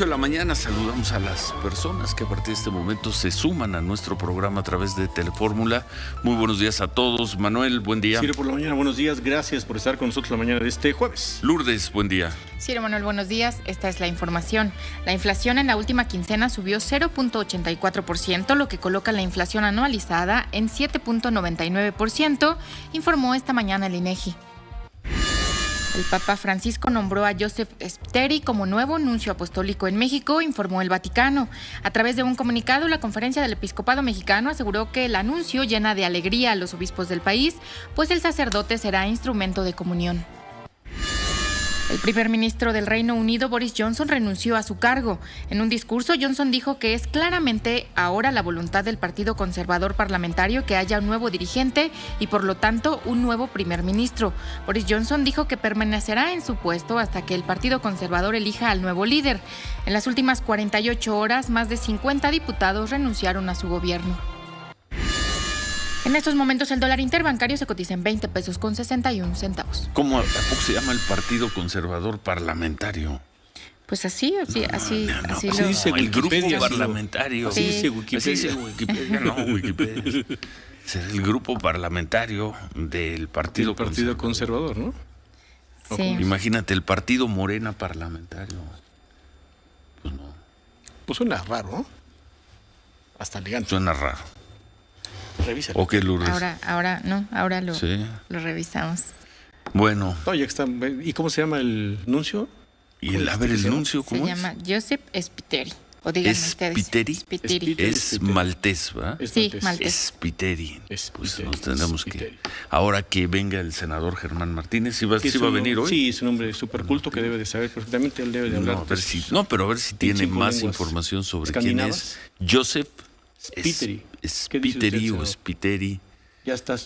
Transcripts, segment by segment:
8 de la mañana saludamos a las personas que a partir de este momento se suman a nuestro programa a través de Telefórmula. Muy buenos días a todos. Manuel, buen día. Ciro, por la mañana, buenos días. Gracias por estar con nosotros la mañana de este jueves. Lourdes, buen día. Ciro, Manuel, buenos días. Esta es la información. La inflación en la última quincena subió 0.84%, lo que coloca la inflación anualizada en 7.99%, informó esta mañana el INEGI. El Papa Francisco nombró a Joseph Spiteri como nuevo nuncio apostólico en México, informó el Vaticano. A través de un comunicado, la Conferencia del Episcopado Mexicano aseguró que el anuncio llena de alegría a los obispos del país, pues el sacerdote será instrumento de comunión. El primer ministro del Reino Unido, Boris Johnson, renunció a su cargo. En un discurso, Johnson dijo que es claramente ahora la voluntad del Partido Conservador Parlamentario que haya un nuevo dirigente y, por lo tanto, un nuevo primer ministro. Boris Johnson dijo que permanecerá en su puesto hasta que el Partido Conservador elija al nuevo líder. En las últimas 48 horas, más de 50 diputados renunciaron a su gobierno. En estos momentos el dólar interbancario se cotiza en 20 pesos con 61 centavos. ¿Cómo ¿a poco se llama el Partido Conservador Parlamentario? Pues así lo dice el grupo parlamentario. Sí, dice Wikipedia. Así dice Wikipedia, no, Wikipedia. Es el grupo parlamentario del Partido Conservador, ¿no? Sí. Imagínate, el Partido Morena Parlamentario. Pues no. Pues suena raro, ¿no? Hasta elegante. Suena raro. Revísalo. ¿O qué, Lourdes? Ahora lo revisamos. Bueno. Oye, ¿y cómo se llama el nuncio? Y el nuncio, ¿cómo es? Se llama Joseph Spiteri. O díganme ustedes. Spiteri. Es maltés, ¿verdad? Sí, maltés. Spiteri. Pues nos tenemos que... Ahora que venga el senador Germán Martínez, ¿sí va a venir hoy? Sí, es un hombre súper culto que debe de saber perfectamente, él debe de hablar. Pero a ver si tiene más información sobre quién es. Joseph Spiteri o Spiteri. Ya está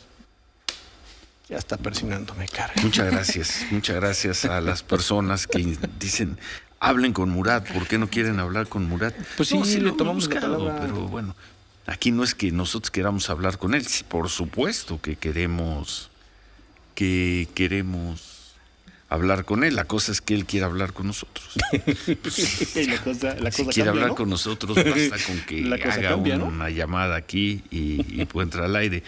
presionándome, cara. Muchas gracias a las personas que dicen, hablen con Murat, ¿por qué no quieren hablar con Murat? Pues sí, le tomamos la palabra. Pero bueno, aquí no es que nosotros queramos hablar con él, por supuesto que queremos hablar con él. La cosa es que él quiere hablar con nosotros. Si quiere hablar, ¿no? Con nosotros, basta con que haga una llamada aquí y pueda entrar al aire.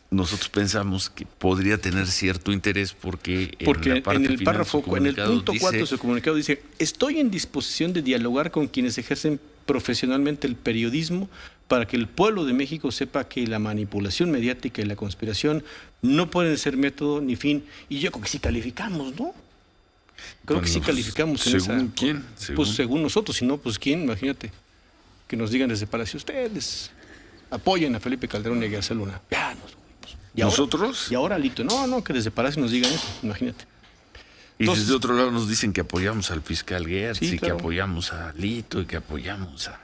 Nosotros pensamos que podría tener cierto interés porque en la parte en el párrafo, en el punto 4 de su comunicado dice: estoy en disposición de dialogar con quienes ejercen profesionalmente el periodismo para que el pueblo de México sepa que la manipulación mediática y la conspiración no pueden ser método ni fin. Y yo creo que sí calificamos, ¿no? Creo que sí calificamos. ¿Según quién? Pues según nosotros, si no, pues quién, imagínate. Que nos digan desde Palacio, ustedes apoyen a Felipe Calderón y a García Luna. Ya, ¿nosotros? Y ahora Alito. No, que desde Palacio nos digan eso, imagínate. Y desde otro lado nos dicen que apoyamos al fiscal Gertz, sí, y claro, que apoyamos a Alito y que apoyamos a...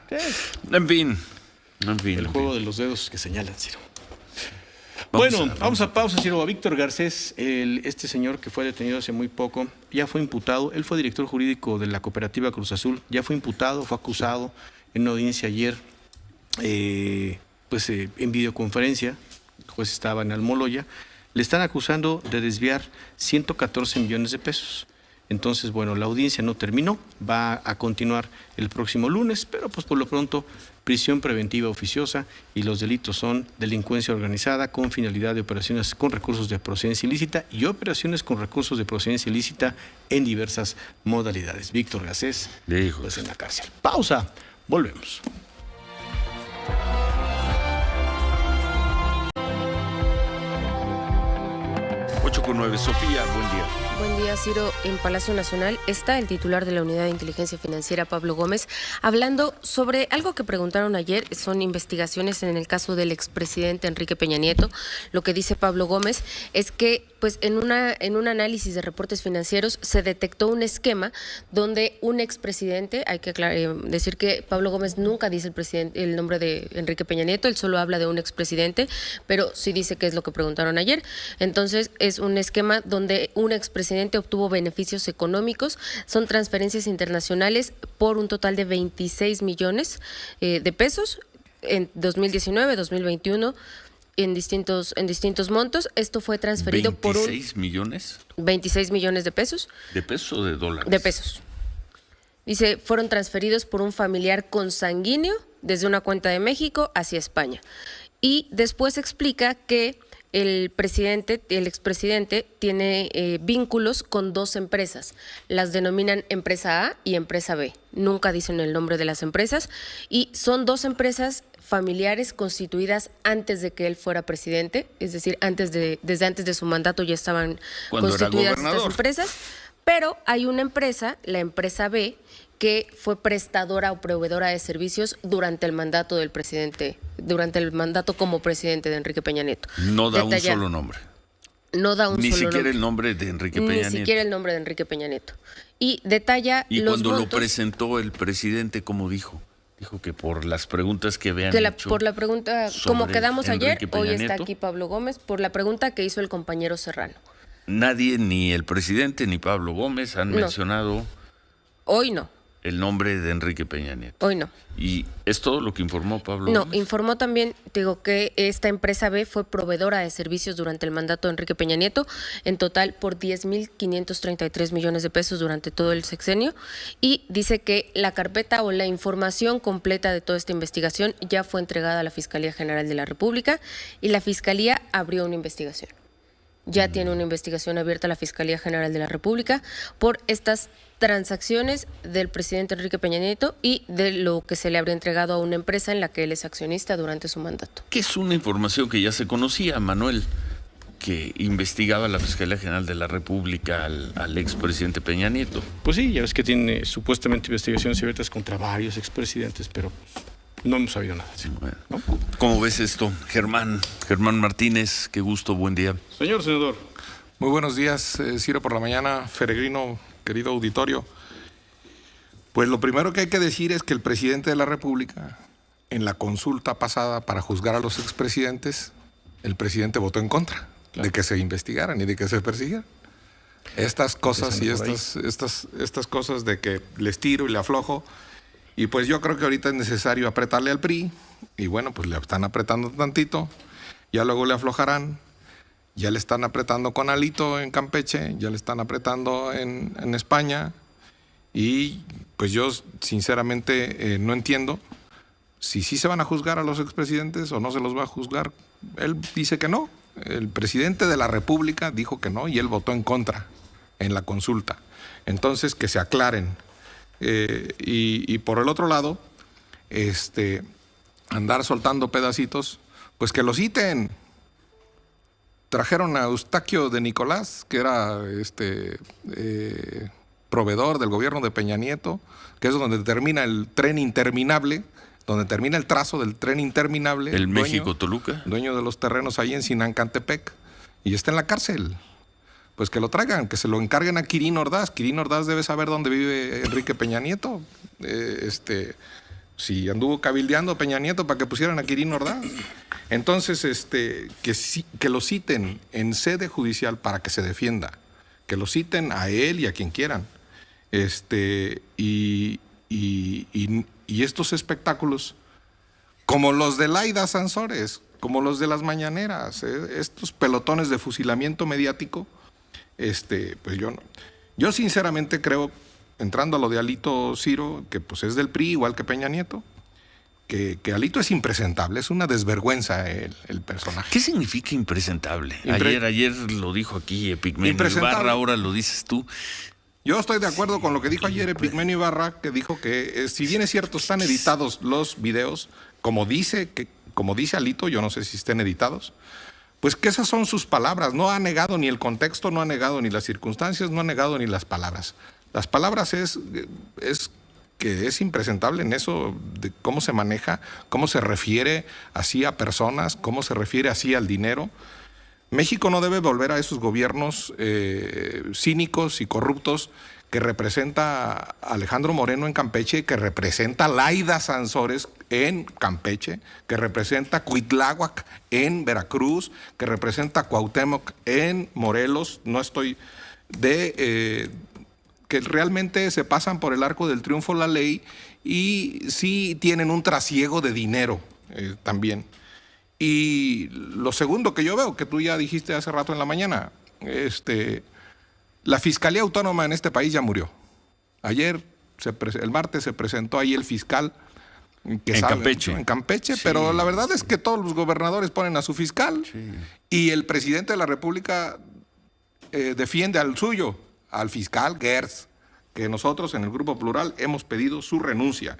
En fin. El juego de los dedos que señalan, Ciro. Vamos a pausa, Ciro. A Víctor Garcés, este señor que fue detenido hace muy poco, ya fue imputado. Él fue director jurídico de la cooperativa Cruz Azul. Ya fue imputado, fue acusado en una audiencia ayer, en videoconferencia. El juez estaba en Almoloya. Le están acusando de desviar 114 millones de pesos. Entonces, la audiencia no terminó, va a continuar el próximo lunes, pero pues por lo pronto prisión preventiva oficiosa, y los delitos son delincuencia organizada con finalidad de operaciones con recursos de procedencia ilícita y operaciones con recursos de procedencia ilícita en diversas modalidades. Víctor Garcés, pues en la cárcel. Pausa, volvemos. 8:09, Sofía, buen día. Buen día, Ciro. En Palacio Nacional está el titular de la Unidad de Inteligencia Financiera, Pablo Gómez, hablando sobre algo que preguntaron ayer. Son investigaciones en el caso del expresidente Enrique Peña Nieto. Lo que dice Pablo Gómez es que, pues, en un análisis de reportes financieros se detectó un esquema donde un expresidente, hay que decir que Pablo Gómez nunca dice el nombre de Enrique Peña Nieto, él solo habla de un expresidente, pero sí dice que es lo que preguntaron ayer. Entonces, es un esquema donde un expresidente obtuvo beneficios económicos, son transferencias internacionales por un total de 26 millones de pesos en 2019, 2021, en distintos montos. Esto fue transferido por 26 millones. 26 millones de pesos. ¿De pesos o de dólares? De pesos. Dice, fueron transferidos por un familiar consanguíneo desde una cuenta de México hacia España. Y después explica que el expresidente, tiene vínculos con 2 empresas. Las denominan empresa A y empresa B. Nunca dicen el nombre de las empresas. Y son 2 empresas familiares constituidas antes de que él fuera presidente. Es decir, desde antes de su mandato ya estaban constituidas estas empresas. Pero hay una empresa, la empresa B, que fue prestadora o proveedora de servicios durante el mandato del presidente, durante el mandato como presidente de Enrique Peña Nieto. No da un solo nombre. No da un solo nombre. Ni siquiera el nombre de Enrique Peña Nieto. Ni siquiera el nombre de Enrique Peña Nieto. Y detalla los montos. Y cuando lo presentó el presidente, ¿cómo dijo? Dijo que por las preguntas que habían hecho. Por la pregunta, como quedamos ayer, hoy está Nieto, aquí Pablo Gómez, por la pregunta que hizo el compañero Serrano. Nadie, ni el presidente ni Pablo Gómez, han mencionado. Hoy no. El nombre de Enrique Peña Nieto. Hoy no. ¿Y es todo lo que informó Pablo Gómez? No, informó también, digo, que esta empresa B fue proveedora de servicios durante el mandato de Enrique Peña Nieto, en total por 10.533 millones de pesos durante todo el sexenio, y dice que la carpeta o la información completa de toda esta investigación ya fue entregada a la Fiscalía General de la República, y la Fiscalía abrió una investigación. Ya tiene una investigación abierta la Fiscalía General de la República por estas transacciones del presidente Enrique Peña Nieto y de lo que se le habría entregado a una empresa en la que él es accionista durante su mandato. Que es una información que ya se conocía, Manuel, que investigaba la Fiscalía General de la República al expresidente Peña Nieto. Pues sí, ya ves que tiene supuestamente investigaciones abiertas contra varios expresidentes, pero no hemos sabido nada. Sí, bueno. ¿No? ¿Cómo ves esto? Germán Martínez, qué gusto, buen día. Señor senador. Muy buenos días, Ciro por la mañana, Feregrino, querido auditorio. Pues lo primero que hay que decir es que el presidente de la República, en la consulta pasada para juzgar a los expresidentes, el presidente votó en contra de que se investigaran y de que se persiguieran. Estas cosas y estas cosas de que les tiro y le aflojo. Y pues yo creo que ahorita es necesario apretarle al PRI, y bueno, pues le están apretando tantito, ya luego le aflojarán, ya le están apretando con Alito en Campeche, ya le están apretando en España, y pues yo sinceramente no entiendo si sí se van a juzgar a los expresidentes o no se los va a juzgar. Él dice que no, el presidente de la República dijo que no y él votó en contra en la consulta. Entonces que se aclaren. Y por el otro lado, andar soltando pedacitos, pues que lo citen. Trajeron a Eustaquio de Nicolás, que era proveedor del gobierno de Peña Nieto, que es donde termina el tren interminable, donde termina el trazo del tren interminable. El México-Toluca. Dueño de los terrenos ahí en Sinancantepec, y está en la cárcel. Pues que lo traigan, que se lo encarguen a Quirino Ordaz. Quirino Ordaz debe saber dónde vive Enrique Peña Nieto. Si anduvo cabildeando Peña Nieto para que pusieran a Quirino Ordaz. Entonces, que lo citen en sede judicial para que se defienda. Que lo citen a él y a quien quieran. Y estos espectáculos, como los de Laida Sansores, como los de las mañaneras, estos pelotones de fusilamiento mediático, pues yo sinceramente creo, entrando a lo de Alito, Ciro, que pues es del PRI igual que Peña Nieto, que Alito es impresentable, es una desvergüenza el personaje. ¿Qué significa impresentable? Ayer lo dijo aquí Epigmenio Ibarra, ahora lo dices tú. Yo estoy de acuerdo con lo que dijo ayer Epigmenio Ibarra, que dijo que si bien es cierto están editados los videos, como dice Alito, yo no sé si estén editados, pues que esas son sus palabras. No ha negado ni el contexto, no ha negado ni las circunstancias, no ha negado ni las palabras. Las palabras es que es impresentable en eso de cómo se maneja, cómo se refiere así a personas, cómo se refiere así al dinero. México no debe volver a esos gobiernos cínicos y corruptos que representa Alejandro Moreno en Campeche, que representa Laida Sansores en Campeche, que representa Cuitláhuac en Veracruz, que representa Cuauhtémoc en Morelos. No estoy que realmente se pasan por el arco del triunfo la ley y sí tienen un trasiego de dinero también. Y lo segundo que yo veo, que tú ya dijiste hace rato en la mañana, la Fiscalía Autónoma en este país ya murió. Ayer el martes se presentó ahí el fiscal. Campeche. En Campeche, sí, pero la verdad es que todos los gobernadores ponen a su fiscal, sí, y el presidente de la República defiende al suyo, al fiscal Gertz, que nosotros en el Grupo Plural hemos pedido su renuncia.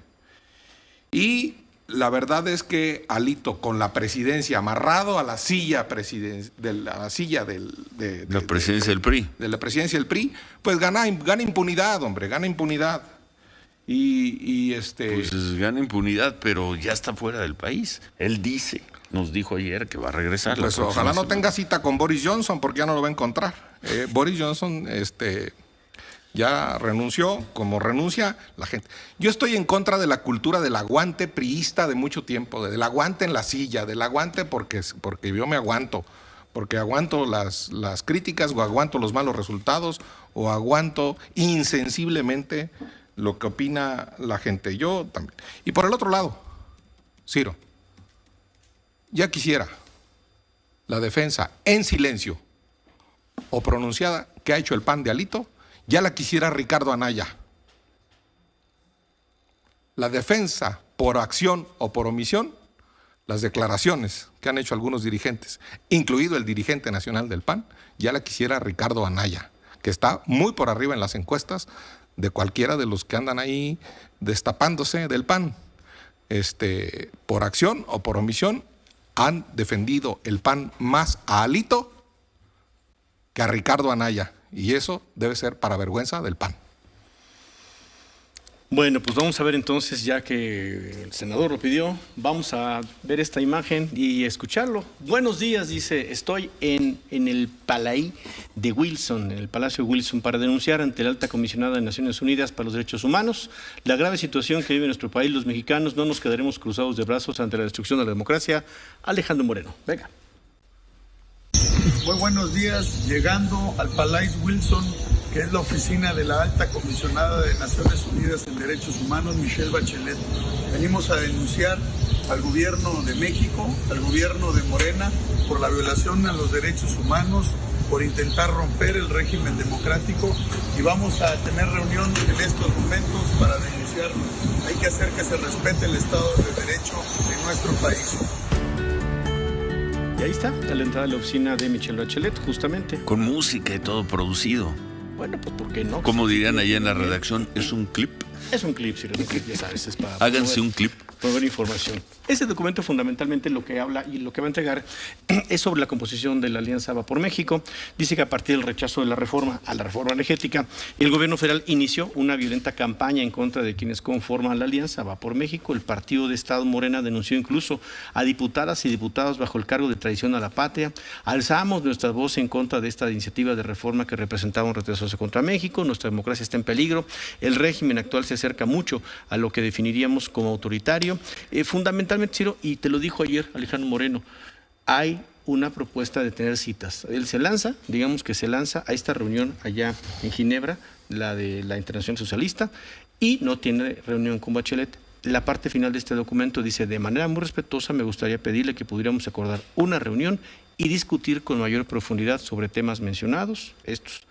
Y la verdad es que Alito, con la presidencia amarrado a la silla de la presidencia del PRI, pues gana impunidad, hombre, gana impunidad. Pues gana impunidad, pero ya está fuera del país. Él nos dijo ayer que va a regresar. Pues ojalá no tenga cita con Boris Johnson, porque ya no lo va a encontrar. Boris Johnson ya renunció, como renuncia la gente. Yo estoy en contra de la cultura del aguante priista de mucho tiempo, del aguante en la silla, del aguante porque yo me aguanto, porque aguanto las críticas, o aguanto los malos resultados, o aguanto insensiblemente lo que opina la gente. Yo también. Y por el otro lado, Ciro, ya quisiera la defensa en silencio o pronunciada que ha hecho el PAN de Alito, ya la quisiera Ricardo Anaya. La defensa por acción o por omisión, las declaraciones que han hecho algunos dirigentes, incluido el dirigente nacional del PAN, ya la quisiera Ricardo Anaya, que está muy por arriba en las encuestas de cualquiera de los que andan ahí destapándose del PAN. Por acción o por omisión, han defendido el PAN más a Alito que a Ricardo Anaya. Y eso debe ser para vergüenza del PAN. Bueno, pues vamos a ver entonces, ya que el senador lo pidió, vamos a ver esta imagen y escucharlo. Buenos días, dice, estoy en el Palais de Wilson, en el Palacio de Wilson, para denunciar ante la Alta Comisionada de Naciones Unidas para los Derechos Humanos la grave situación que vive nuestro país. Los mexicanos no nos quedaremos cruzados de brazos ante la destrucción de la democracia. Alejandro Moreno, venga. Muy buenos días, llegando al Palais Wilson, que es la oficina de la Alta Comisionada de Naciones Unidas en Derechos Humanos, Michelle Bachelet. Venimos a denunciar al gobierno de México, al gobierno de Morena, por la violación a los derechos humanos, por intentar romper el régimen democrático, y vamos a tener reunión en estos momentos para denunciarlo. Hay que hacer que se respete el Estado de Derecho en nuestro país. Y ahí está, a la entrada de la oficina de Michelle Bachelet, justamente. Con música y todo producido. Bueno, pues ¿por qué no? Como dirían allá en la redacción, es un clip. Es un clip, sí, es un clip, ya sabes, es para Háganse un clip. Proveer información. Ese documento fundamentalmente lo que habla y lo que va a entregar es sobre la composición de la Alianza Va por México. Dice que a partir del rechazo de la reforma a la reforma energética, el gobierno federal inició una violenta campaña en contra de quienes conforman la Alianza Va por México. El partido de Estado Morena denunció incluso a diputadas y diputados bajo el cargo de traición a la patria. Alzamos nuestra voz en contra de esta iniciativa de reforma que representaba un retroceso contra México. Nuestra democracia está en peligro. El régimen actual se acerca mucho a lo que definiríamos como autoritario. Fundamentalmente, Ciro, y te lo dijo ayer Alejandro Moreno, hay una propuesta de tener citas. Él se lanza a esta reunión allá en Ginebra, la de la Internacional Socialista, y no tiene reunión con Bachelet. La parte final de este documento dice: de manera muy respetuosa me gustaría pedirle que pudiéramos acordar una reunión y discutir con mayor profundidad sobre temas mencionados, estos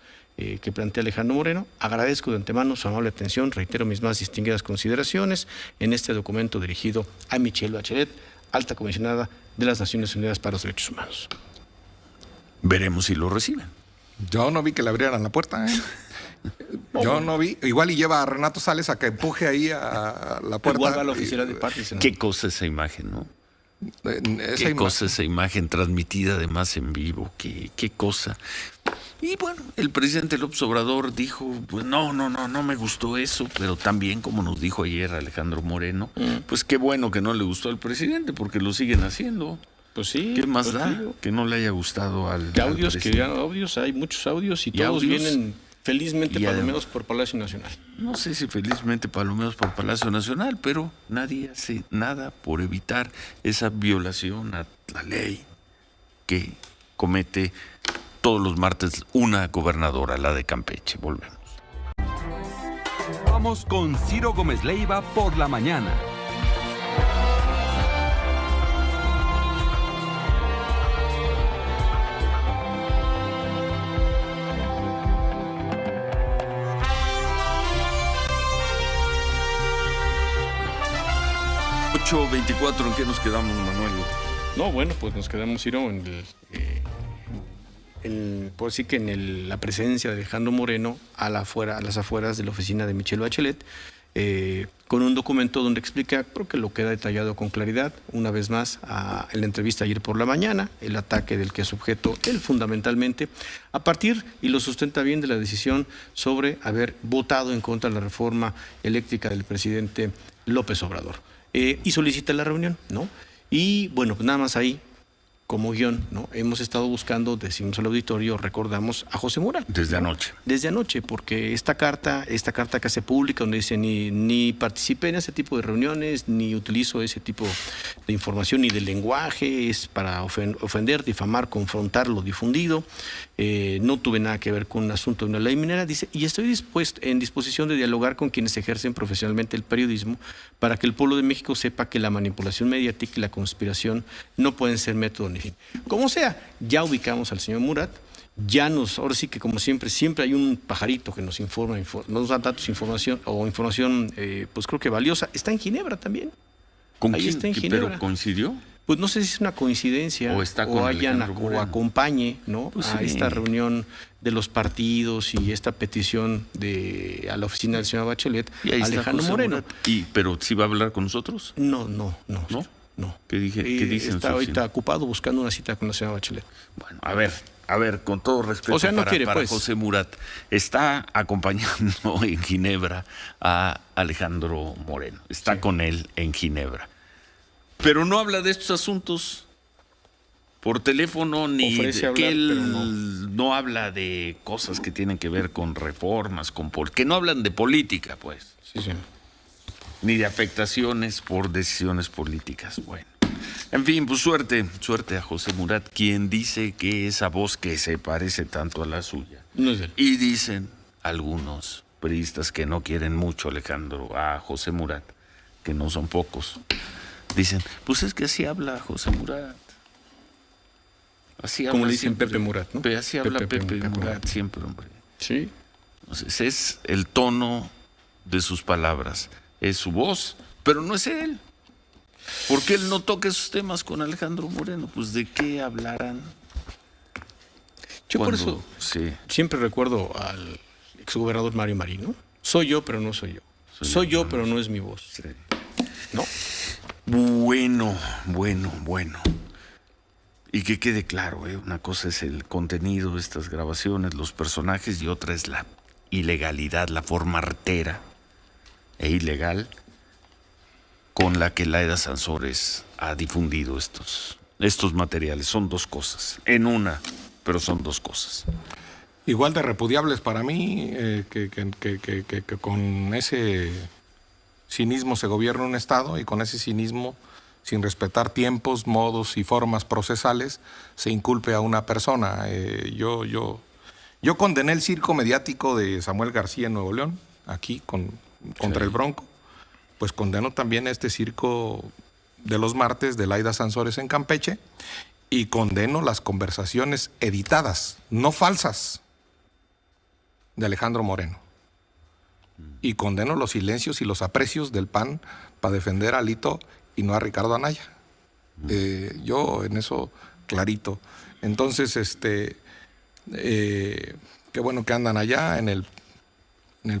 que plantea Alejandro Moreno. Agradezco de antemano su amable atención, reitero mis más distinguidas consideraciones en este documento dirigido a Michelle Bachelet, Alta Comisionada de las Naciones Unidas para los Derechos Humanos. Veremos si lo reciben. Yo no vi que le abrieran la puerta, ¿eh? Yo no vi. Igual y lleva a Renato Sales a que empuje ahí a la puerta. Igual va a la oficina de Partis. Qué cosa esa imagen, ¿no? Qué cosa esa imagen transmitida además en vivo. Qué cosa. Y bueno, el presidente López Obrador dijo, pues no me gustó eso, pero también, como nos dijo ayer Alejandro Moreno, pues qué bueno que no le gustó al presidente, porque lo siguen haciendo. Pues sí. ¿Qué más da que no le haya gustado al audios, hay muchos audios y todos vienen felizmente palomeados por Palacio Nacional. No sé si felizmente palomeados por Palacio Nacional, pero nadie hace nada por evitar esa violación a la ley que comete todos los martes una gobernadora, la de Campeche. Volvemos. Vamos con Ciro Gómez Leiva por la mañana. 8:24, ¿en qué nos quedamos, Manuel? No, bueno, pues nos quedamos, Ciro, por sí que la presencia de Alejandro Moreno a las afueras de la oficina de Michelle Bachelet, con un documento donde explica, creo que lo queda detallado con claridad, una vez más, en la entrevista ayer por la mañana, el ataque del que es objeto él fundamentalmente, a partir, y lo sustenta bien, de la decisión sobre haber votado en contra de la reforma eléctrica del presidente López Obrador. Y solicita la reunión, ¿no? Y bueno, pues nada más ahí, como guión, ¿no? Hemos estado buscando, decimos al auditorio, recordamos a José Murat. Desde anoche. Desde anoche, porque esta carta que hace pública, donde dice ni participé en ese tipo de reuniones, ni utilizo ese tipo de información, ni de lenguaje, es para ofender, difamar, confrontar lo difundido, no tuve nada que ver con un asunto de una ley minera, dice, y estoy en disposición de dialogar con quienes ejercen profesionalmente el periodismo para que el pueblo de México sepa que la manipulación mediática y la conspiración no pueden ser método ni fin. Como sea, ya ubicamos al señor Murat, ahora sí que como siempre hay un pajarito que nos informa, nos da datos, información, pues creo que valiosa. Está en Ginebra también. ¿Con Ahí quién? está en Ginebra. ¿Pero coincidió? Pues no sé si es una coincidencia o acompañe, ¿no? Pues a esta reunión de los partidos y esta petición a la oficina del señor Bachelet, Y ahí Alejandro está Moreno. ¿Pero sí va a hablar con nosotros? No. ¿Qué dicen? Está ahorita ocupado buscando una cita con la señora Bachelet. Bueno, a ver, con todo respeto O sea, no quiere, para pues. José Murat, está acompañando en Ginebra a Alejandro Moreno, está con él en Ginebra. Pero no habla de estos asuntos por teléfono, ni Ofrece hablar, que él pero no habla de cosas que tienen que ver con reformas, que no hablan de política, pues. Sí. Ni de afectaciones por decisiones políticas. Bueno, en fin, pues suerte a José Murat, quien dice que esa voz que se parece tanto a la suya. No es él. Y dicen algunos periodistas que no quieren mucho a José Murat, que no son pocos, dicen, pues es que así habla José Murat. Así Como habla le dicen siempre. Pepe Murat, ¿no? Así habla Pepe Murat siempre, hombre. Sí. Entonces, es el tono de sus palabras, es su voz, pero no es él. ¿Por qué él no toca esos temas con Alejandro Moreno? Pues ¿de qué hablarán? Yo por eso siempre recuerdo al exgobernador Mario Marín, ¿no? Soy yo, pero no soy yo. Soy yo, pero no es mi voz. Sí. ¿No? Bueno. Y que quede claro, una cosa es el contenido de estas grabaciones, los personajes, y otra es la ilegalidad, la forma artera e ilegal con la que Laida Sansores ha difundido estos materiales. Son dos cosas, pero son dos cosas. Igual de repudiables para mí que con ese cinismo se gobierna un Estado, y con ese cinismo, sin respetar tiempos, modos y formas procesales, se inculpe a una persona. Yo condené el circo mediático de Samuel García en Nuevo León, aquí contra el Bronco. Pues condeno también este circo de los martes de Laida Sansores en Campeche, y condeno las conversaciones editadas, no falsas, de Alejandro Moreno. Y condeno los silencios y los aprecios del PAN para defender a Alito y no a Ricardo Anaya. Yo en eso clarito. Entonces, qué bueno que andan allá en el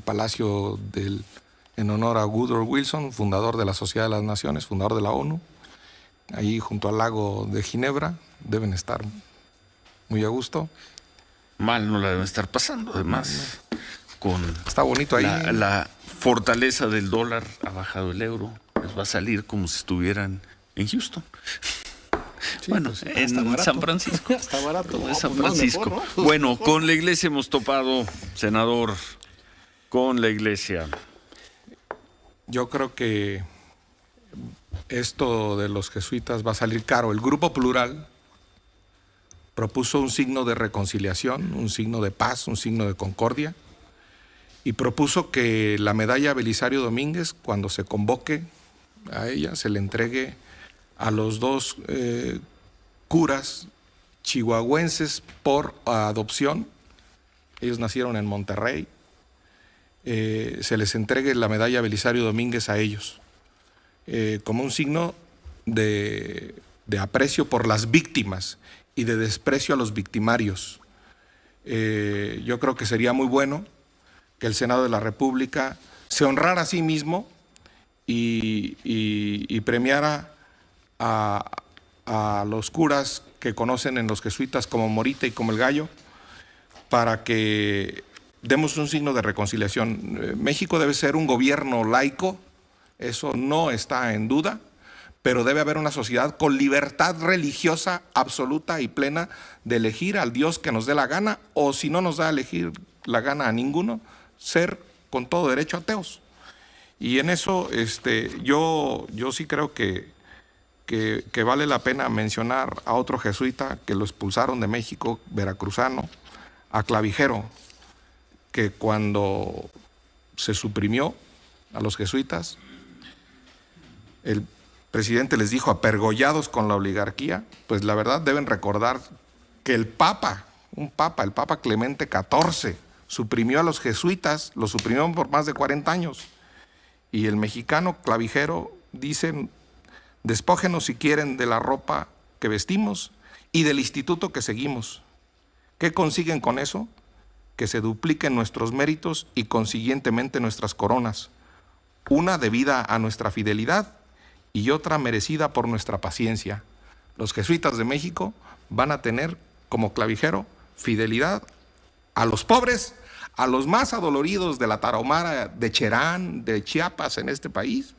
Palacio en honor a Woodrow Wilson, fundador de la Sociedad de las Naciones, fundador de la ONU, ahí junto al lago de Ginebra. Deben estar muy a gusto. Mal no la deben estar pasando, además. Está bonito ahí. La fortaleza del dólar, ha bajado el euro, les va a salir como si estuvieran en Houston. Sí, bueno, pues, en San Francisco. Está barato. En San Francisco. Mejor, ¿no? Bueno, con la iglesia hemos topado, senador, con la iglesia. Yo creo que esto de los jesuitas va a salir caro. El Grupo Plural propuso un signo de reconciliación, un signo de paz, un signo de concordia, y propuso que la medalla Belisario Domínguez, cuando se convoque a ella, se le entregue a los dos curas chihuahuenses por adopción. Ellos nacieron en Monterrey. Se les entregue la medalla Belisario Domínguez a ellos. como un signo de aprecio por las víctimas y de desprecio a los victimarios. Yo creo que sería muy bueno que el Senado de la República se honrara a sí mismo y premiara a los curas que conocen en los jesuitas como Morita y como el Gallo, para que demos un signo de reconciliación. México debe ser un gobierno laico, eso no está en duda, pero debe haber una sociedad con libertad religiosa absoluta y plena de elegir al Dios que nos dé la gana, o si no nos da a elegir la gana a ninguno, ser con todo derecho ateos. Y en eso yo sí creo que vale la pena mencionar a otro jesuita que lo expulsaron de México, veracruzano, a Clavijero, que cuando se suprimió a los jesuitas, el presidente les dijo apergollados con la oligarquía, pues la verdad deben recordar que el Papa Clemente XIV, suprimió a los jesuitas, los suprimió por más de 40 años. Y el mexicano Clavijero dice: despójenos si quieren de la ropa que vestimos y del instituto que seguimos. ¿Qué consiguen con eso? Que se dupliquen nuestros méritos y consiguientemente nuestras coronas. Una debida a nuestra fidelidad y otra merecida por nuestra paciencia. Los jesuitas de México van a tener como Clavijero fidelidad a los pobres, a los más adoloridos de la Tarahumara, de Cherán, de Chiapas en este país,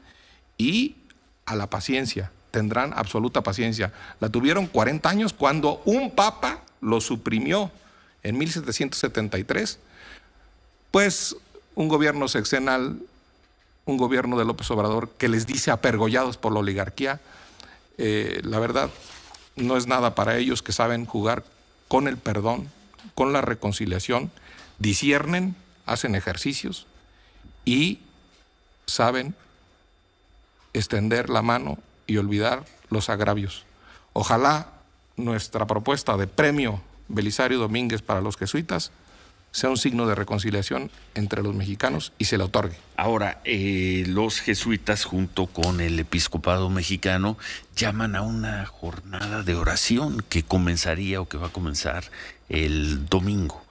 y a la paciencia. Tendrán absoluta paciencia. La tuvieron 40 años cuando un papa lo suprimió en 1773. Pues un gobierno sexenal, un gobierno de López Obrador que les dice apergollados por la oligarquía, la verdad no es nada para ellos, que saben jugar con el perdón, con la reconciliación, disciernen, hacen ejercicios y saben extender la mano y olvidar los agravios. Ojalá nuestra propuesta de premio Belisario Domínguez para los jesuitas sea un signo de reconciliación entre los mexicanos y se le otorgue. Ahora, los jesuitas junto con el episcopado mexicano llaman a una jornada de oración que comenzaría o que va a comenzar el domingo.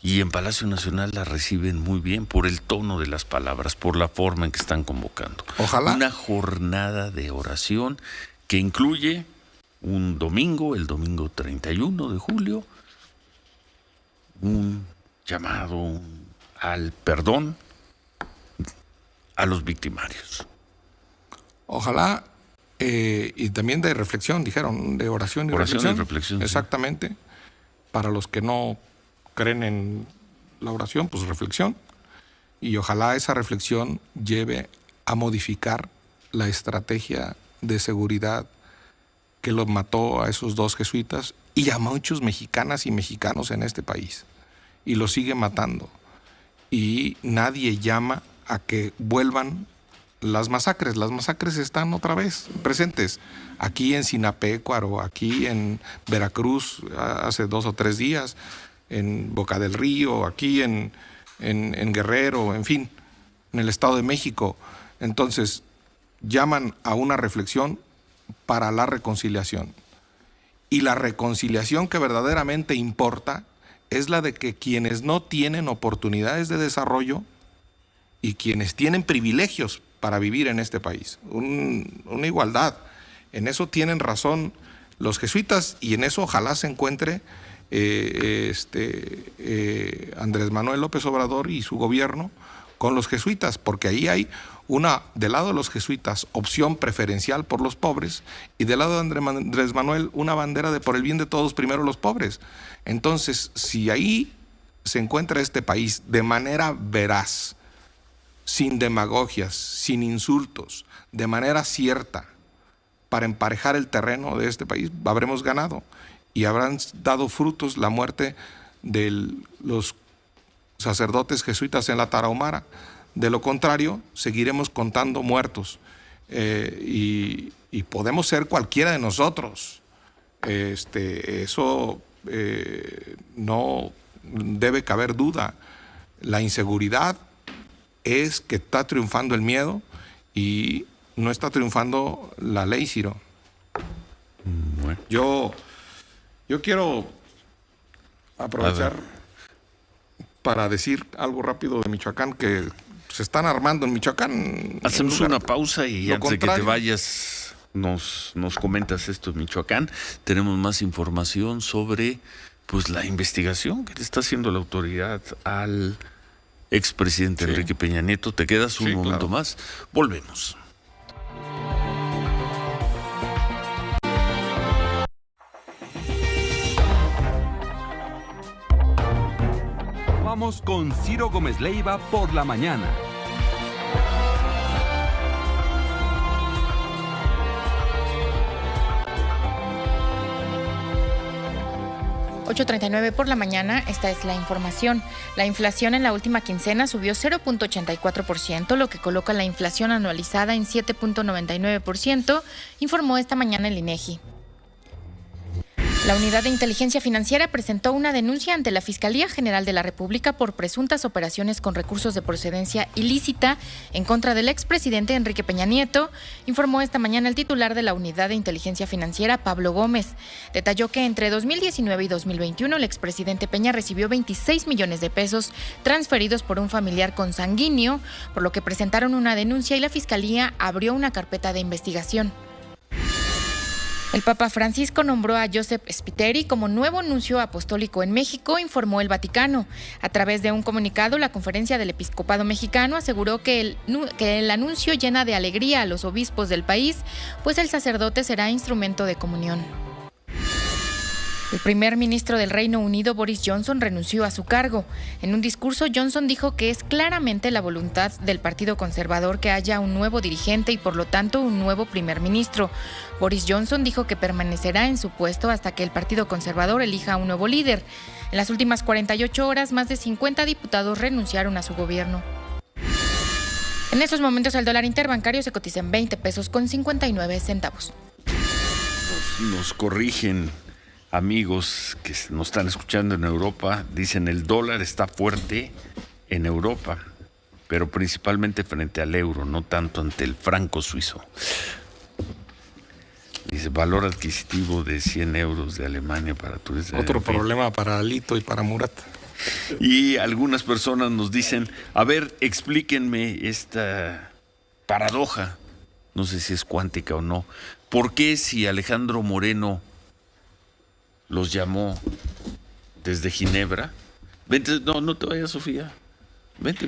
Y en Palacio Nacional la reciben muy bien por el tono de las palabras, por la forma en que están convocando. Ojalá. Una jornada de oración que incluye un domingo, el domingo 31 de julio, un llamado al perdón a los victimarios. Ojalá, y también de reflexión, dijeron, de oración y reflexión. Exactamente. Sí. Para los que no creen en la oración, pues reflexión. Y ojalá esa reflexión lleve a modificar la estrategia de seguridad que los mató a esos dos jesuitas y a muchos mexicanas y mexicanos en este país. Y los sigue matando. Y nadie llama a que vuelvan las masacres. Las masacres están otra vez presentes. Aquí en Sinapecuaro, aquí en Veracruz hace 2 o 3 días, en Boca del Río, aquí en Guerrero, en fin, en el Estado de México. Entonces, llaman a una reflexión para la reconciliación. Y la reconciliación que verdaderamente importa es la de que quienes no tienen oportunidades de desarrollo y quienes tienen privilegios para vivir en este país, una igualdad. En eso tienen razón los jesuitas y en eso ojalá se encuentre Andrés Manuel López Obrador y su gobierno con los jesuitas, porque ahí hay del lado de los jesuitas, opción preferencial por los pobres, y del lado de Andrés Manuel, una bandera de por el bien de todos, primero los pobres. Entonces, si ahí se encuentra este país de manera veraz, sin demagogias, sin insultos, de manera cierta, para emparejar el terreno de este país, habremos ganado y habrán dado frutos la muerte de los sacerdotes jesuitas en la Tarahumara. De lo contrario, seguiremos contando muertos y podemos ser cualquiera de nosotros. Eso no debe caber duda. La inseguridad es que está triunfando el miedo y no está triunfando la ley, Ciro. Bueno. Yo quiero aprovechar para decir algo rápido de Michoacán, que se están armando en Michoacán. Hacemos una pausa y lo antes de que te contrario. vayas nos comentas esto de Michoacán. Tenemos más información sobre pues la investigación que le está haciendo la autoridad al expresidente Enrique Peña Nieto. ¿Te quedas un momento más? Volvemos. Vamos con Ciro Gómez Leiva por la mañana. ...8:39 por la mañana, esta es la información. La inflación en la última quincena subió 0.84%, lo que coloca la inflación anualizada en 7.99%, informó esta mañana el INEGI. La Unidad de Inteligencia Financiera presentó una denuncia ante la Fiscalía General de la República por presuntas operaciones con recursos de procedencia ilícita en contra del expresidente Enrique Peña Nieto, informó esta mañana el titular de la Unidad de Inteligencia Financiera, Pablo Gómez. Detalló que entre 2019 y 2021 el expresidente Peña recibió 26 millones de pesos transferidos por un familiar consanguíneo, por lo que presentaron una denuncia y la Fiscalía abrió una carpeta de investigación. El Papa Francisco nombró a Joseph Spiteri como nuevo nuncio apostólico en México, informó el Vaticano. A través de un comunicado, la Conferencia del Episcopado Mexicano aseguró que el anuncio llena de alegría a los obispos del país, pues el sacerdote será instrumento de comunión. El primer ministro del Reino Unido, Boris Johnson, renunció a su cargo. En un discurso, Johnson dijo que es claramente la voluntad del Partido Conservador que haya un nuevo dirigente y, por lo tanto, un nuevo primer ministro. Boris Johnson dijo que permanecerá en su puesto hasta que el Partido Conservador elija un nuevo líder. En las últimas 48 horas, más de 50 diputados renunciaron a su gobierno. En estos momentos, el dólar interbancario se cotiza en 20 pesos con 59 centavos. Nos corrigen amigos que nos están escuchando en Europa, dicen el dólar está fuerte en Europa, pero principalmente frente al euro, no tanto ante el franco suizo. Dice, valor adquisitivo de 100 euros de Alemania para turistas. Otro problema para Alito y para Murat. Y algunas personas nos dicen, a ver, explíquenme esta paradoja, no sé si es cuántica o no, ¿por qué si Alejandro Moreno los llamó desde Ginebra? Vente, no te vayas, Sofía. Vente.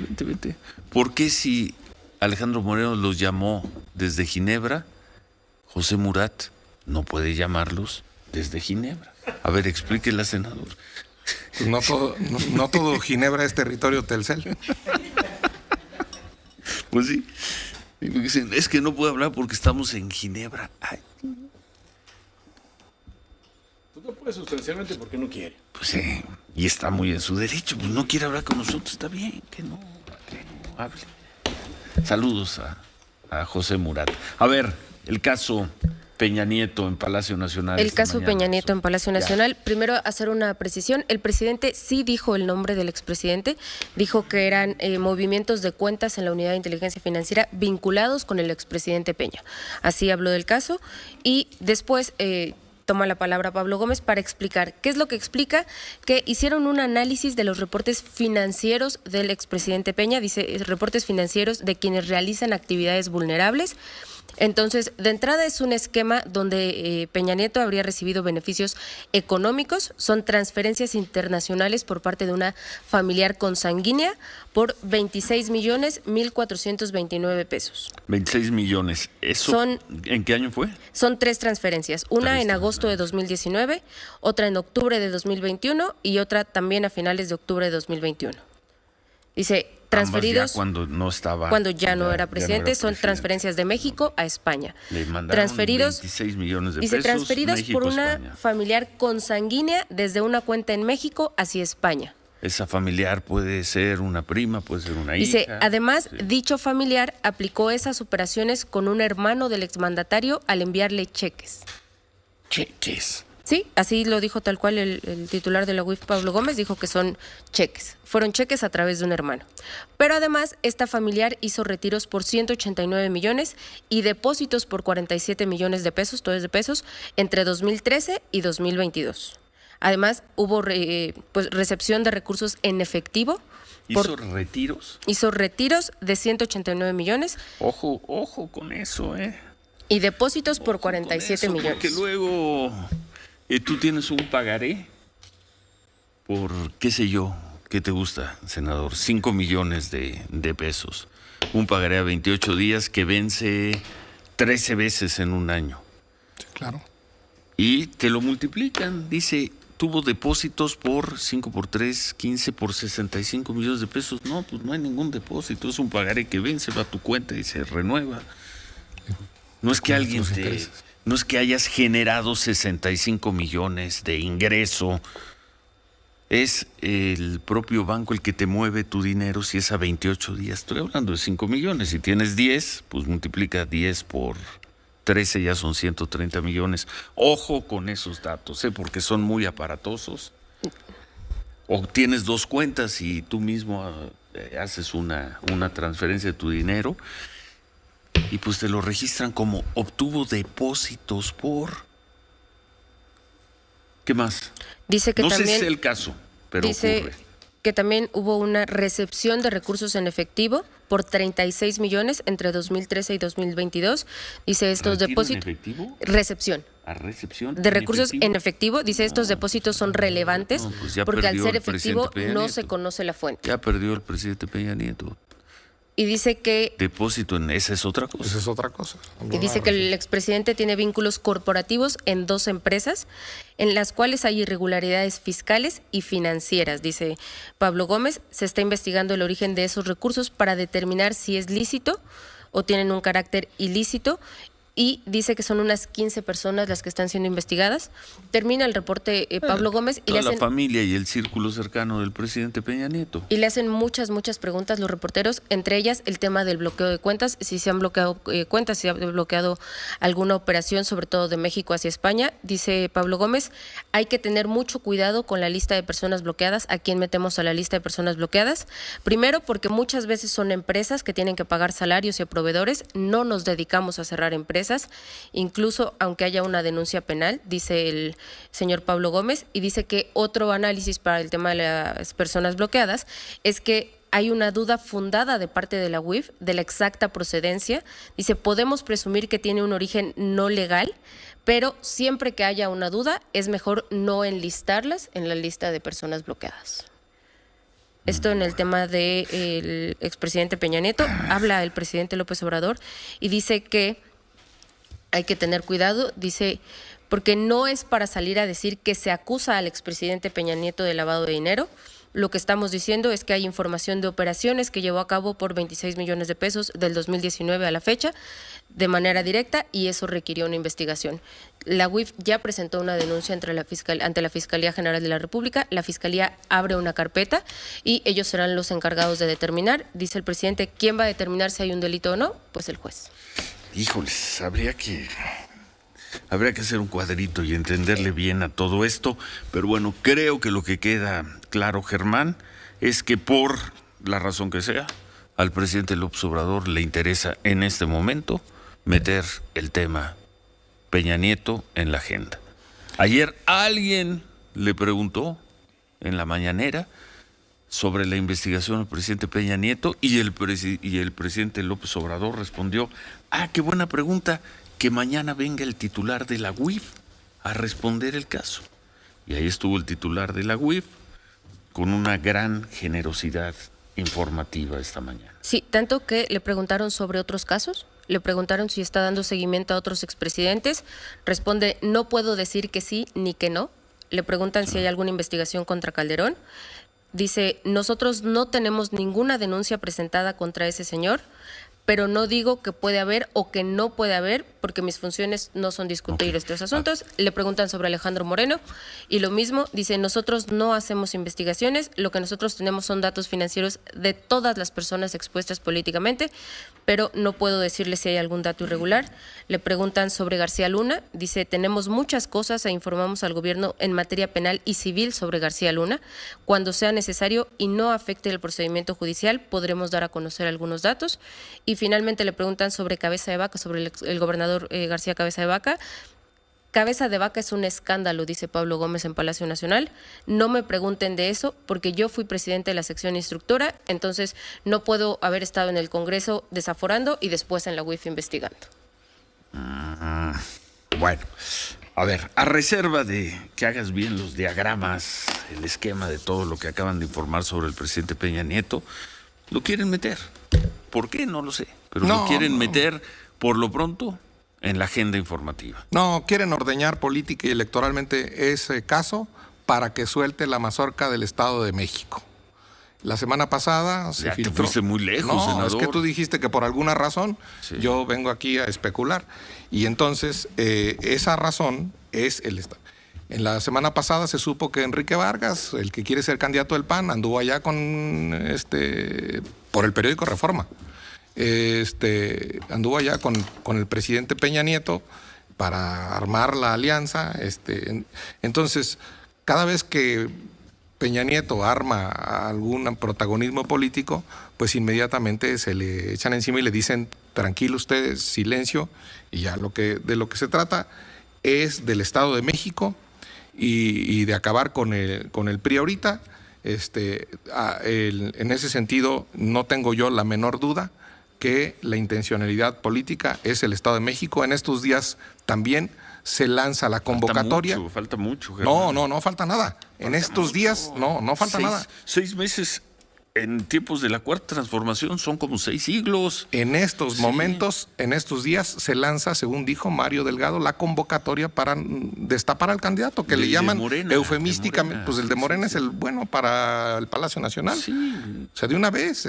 ¿Por qué si Alejandro Moreno los llamó desde Ginebra, José Murat no puede llamarlos desde Ginebra? A ver, explíquela, senador. Pues no todo Ginebra es territorio Telcel. Pues sí. Dicen, es que no puedo hablar porque estamos en Ginebra. Ay. No puede sustancialmente porque no quiere. Pues sí, y está muy en su derecho, pues no quiere hablar con nosotros, está bien, que no hable. Saludos a José Murat. A ver, el caso Peña Nieto en Palacio Nacional. El caso Peña Nieto en Palacio Nacional. Primero, hacer una precisión. El presidente sí dijo el nombre del expresidente. Dijo que eran movimientos de cuentas en la Unidad de Inteligencia Financiera vinculados con el expresidente Peña. Así habló del caso. Y después toma la palabra Pablo Gómez para explicar. ¿Qué es lo que explica? Que hicieron un análisis de los reportes financieros del expresidente Peña. Dice, reportes financieros de quienes realizan actividades vulnerables. Entonces, de entrada es un esquema donde Peña Nieto habría recibido beneficios económicos, son transferencias internacionales por parte de una familiar consanguínea por 26.1.429 pesos. 26 millones. ¿Eso en qué año fue? Son 3 transferencias, una en agosto de 2019, otra en octubre de 2021 y otra también a finales de octubre de 2021. Dice, transferidos cuando ya no era presidente, son transferencias de México a España. Le mandaron transferidos 26 millones de dice, pesos. Transferidos México, por una España. familiar consanguínea desde una cuenta en México hacia España. Esa familiar puede ser una prima, puede ser una Dice, hija. además, dicho familiar aplicó esas operaciones con un hermano del exmandatario al enviarle cheques. Cheques. Sí, así lo dijo tal cual el titular de la UIF, Pablo Gómez, dijo que son cheques. Fueron cheques a través de un hermano. Pero además, esta familiar hizo retiros por 189 millones y depósitos por 47 millones de pesos, todo es de pesos, entre 2013 y 2022. Además, hubo recepción de recursos en efectivo. ¿Hizo retiros? Hizo retiros de 189 millones. Ojo con eso, Y depósitos por 47 millones. Porque luego tú tienes un pagaré por, qué sé yo, ¿qué te gusta, senador? 5 millones de pesos. Un pagaré a 28 días que vence 13 veces en un año. Sí, claro. Y te lo multiplican, dice, tuvo depósitos por 5 por 3, 15 por 65 millones de pesos. No, pues no hay ningún depósito, es un pagaré que vence, va a tu cuenta y se renueva. No es que no es que hayas generado 65 millones de ingreso. Es el propio banco el que te mueve tu dinero si es a 28 días. Estoy hablando de 5 millones. Si tienes 10, pues multiplica 10 por 13, ya son 130 millones. Ojo con esos datos, porque son muy aparatosos. O tienes dos cuentas y tú mismo haces una transferencia de tu dinero y pues te lo registran como obtuvo depósitos por... ¿Qué más? Dice que no también, sé si es el caso, pero dice ocurre. Que también hubo una recepción de recursos en efectivo por 36 millones entre 2013 y 2022. Dice estos depósitos... ¿En efectivo? Recepción. ¿A recepción? De recursos en efectivo. Dice estos depósitos son relevantes pues ya porque al perdió ser el presidente efectivo Peña no Nieto. se conoce la fuente. Ya perdió el presidente Peña Nieto. Y dice que... Depósito en esa es otra cosa. Esa es otra cosa. Y dice que el expresidente tiene vínculos corporativos en 2 empresas en las cuales hay irregularidades fiscales y financieras. Dice Pablo Gómez, se está investigando el origen de esos recursos para determinar si es lícito o tienen un carácter ilícito. Y dice que son unas 15 personas las que están siendo investigadas. Termina el reporte Pablo Gómez y toda la familia y el círculo cercano del presidente Peña Nieto. Y le hacen muchas preguntas los reporteros, entre ellas el tema del bloqueo de cuentas, si se han bloqueado cuentas, si se ha bloqueado alguna operación, sobre todo de México hacia España. Dice Pablo Gómez, hay que tener mucho cuidado con la lista de personas bloqueadas, a quién metemos a la lista de personas bloqueadas. Primero, porque muchas veces son empresas que tienen que pagar salarios y a proveedores, no nos dedicamos a cerrar empresas, incluso aunque haya una denuncia penal, dice el señor Pablo Gómez, y dice que otro análisis para el tema de las personas bloqueadas es que hay una duda fundada de parte de la UIF de la exacta procedencia. Dice, podemos presumir que tiene un origen no legal, pero siempre que haya una duda es mejor no enlistarlas en la lista de personas bloqueadas. Esto en el tema del expresidente Peña Nieto. Habla el presidente López Obrador y dice que hay que tener cuidado, dice, porque no es para salir a decir que se acusa al expresidente Peña Nieto de lavado de dinero. Lo que estamos diciendo es que hay información de operaciones que llevó a cabo por 26 millones de pesos del 2019 a la fecha de manera directa y eso requirió una investigación. La UIF ya presentó una denuncia ante la Fiscalía General de la República. La Fiscalía abre una carpeta y ellos serán los encargados de determinar, dice el presidente, ¿quién va a determinar si hay un delito o no? Pues el juez. Híjoles, habría que hacer un cuadrito y entenderle bien a todo esto, pero bueno, creo que lo que queda claro, Germán, es que por la razón que sea, al presidente López Obrador le interesa en este momento meter el tema Peña Nieto en la agenda. Ayer alguien le preguntó en la mañanera sobre la investigación del presidente Peña Nieto y el presidente López Obrador respondió, qué buena pregunta, que mañana venga el titular de la UIF a responder el caso. Y ahí estuvo el titular de la UIF con una gran generosidad informativa esta mañana. Sí, tanto que le preguntaron sobre otros casos, le preguntaron si está dando seguimiento a otros expresidentes, responde, no puedo decir que sí ni que no. Le preguntan si hay alguna investigación contra Calderón. Dice, nosotros no tenemos ninguna denuncia presentada contra ese señor, pero no digo que puede haber o que no puede haber, porque mis funciones no son discutir estos asuntos. Le preguntan sobre Alejandro Moreno y lo mismo, dice, nosotros no hacemos investigaciones, lo que nosotros tenemos son datos financieros de todas las personas expuestas políticamente, pero no puedo decirle si hay algún dato irregular. Le preguntan sobre García Luna, dice, tenemos muchas cosas e informamos al gobierno en materia penal y civil sobre García Luna. Cuando sea necesario y no afecte el procedimiento judicial, podremos dar a conocer algunos datos. Y finalmente le preguntan sobre Cabeza de Vaca, sobre el gobernador García Cabeza de Vaca. Cabeza de Vaca es un escándalo, dice Pablo Gómez en Palacio Nacional. No me pregunten de eso porque yo fui presidente de la sección instructora, entonces no puedo haber estado en el Congreso desaforando y después en la UIF investigando. Bueno, a ver, a reserva de que hagas bien los diagramas, el esquema de todo lo que acaban de informar sobre el presidente Peña Nieto, lo quieren meter. ¿Por qué? No lo sé, pero lo quieren meter por lo pronto en la agenda informativa. No, quieren ordeñar política y electoralmente ese caso para que suelte la mazorca del Estado de México. La semana pasada se filtró. Te fuiste muy lejos, no, senador. Es que tú dijiste que por alguna razón yo vengo aquí a especular. Y entonces esa razón es el Estado. En la semana pasada se supo que Enrique Vargas, el que quiere ser candidato del PAN, anduvo allá con por el periódico Reforma. Anduvo allá con el presidente Peña Nieto para armar la alianza. Entonces, cada vez que Peña Nieto arma algún protagonismo político, pues inmediatamente se le echan encima y le dicen, tranquilo ustedes, silencio, y ya de lo que se trata es del Estado de México y de acabar con el PRI ahorita. En ese sentido, no tengo yo la menor duda que la intencionalidad política es el Estado de México. En estos días también se lanza la convocatoria. Falta mucho. Germán. No falta nada. En estos días no falta nada. 6 meses en tiempos de la Cuarta Transformación son como 6 siglos. En estos momentos, en estos días, se lanza, según dijo Mario Delgado, la convocatoria para destapar al candidato, que le llaman Morena, eufemísticamente, pues el de Morena es el bueno para el Palacio Nacional. Sí. O sea, de una vez,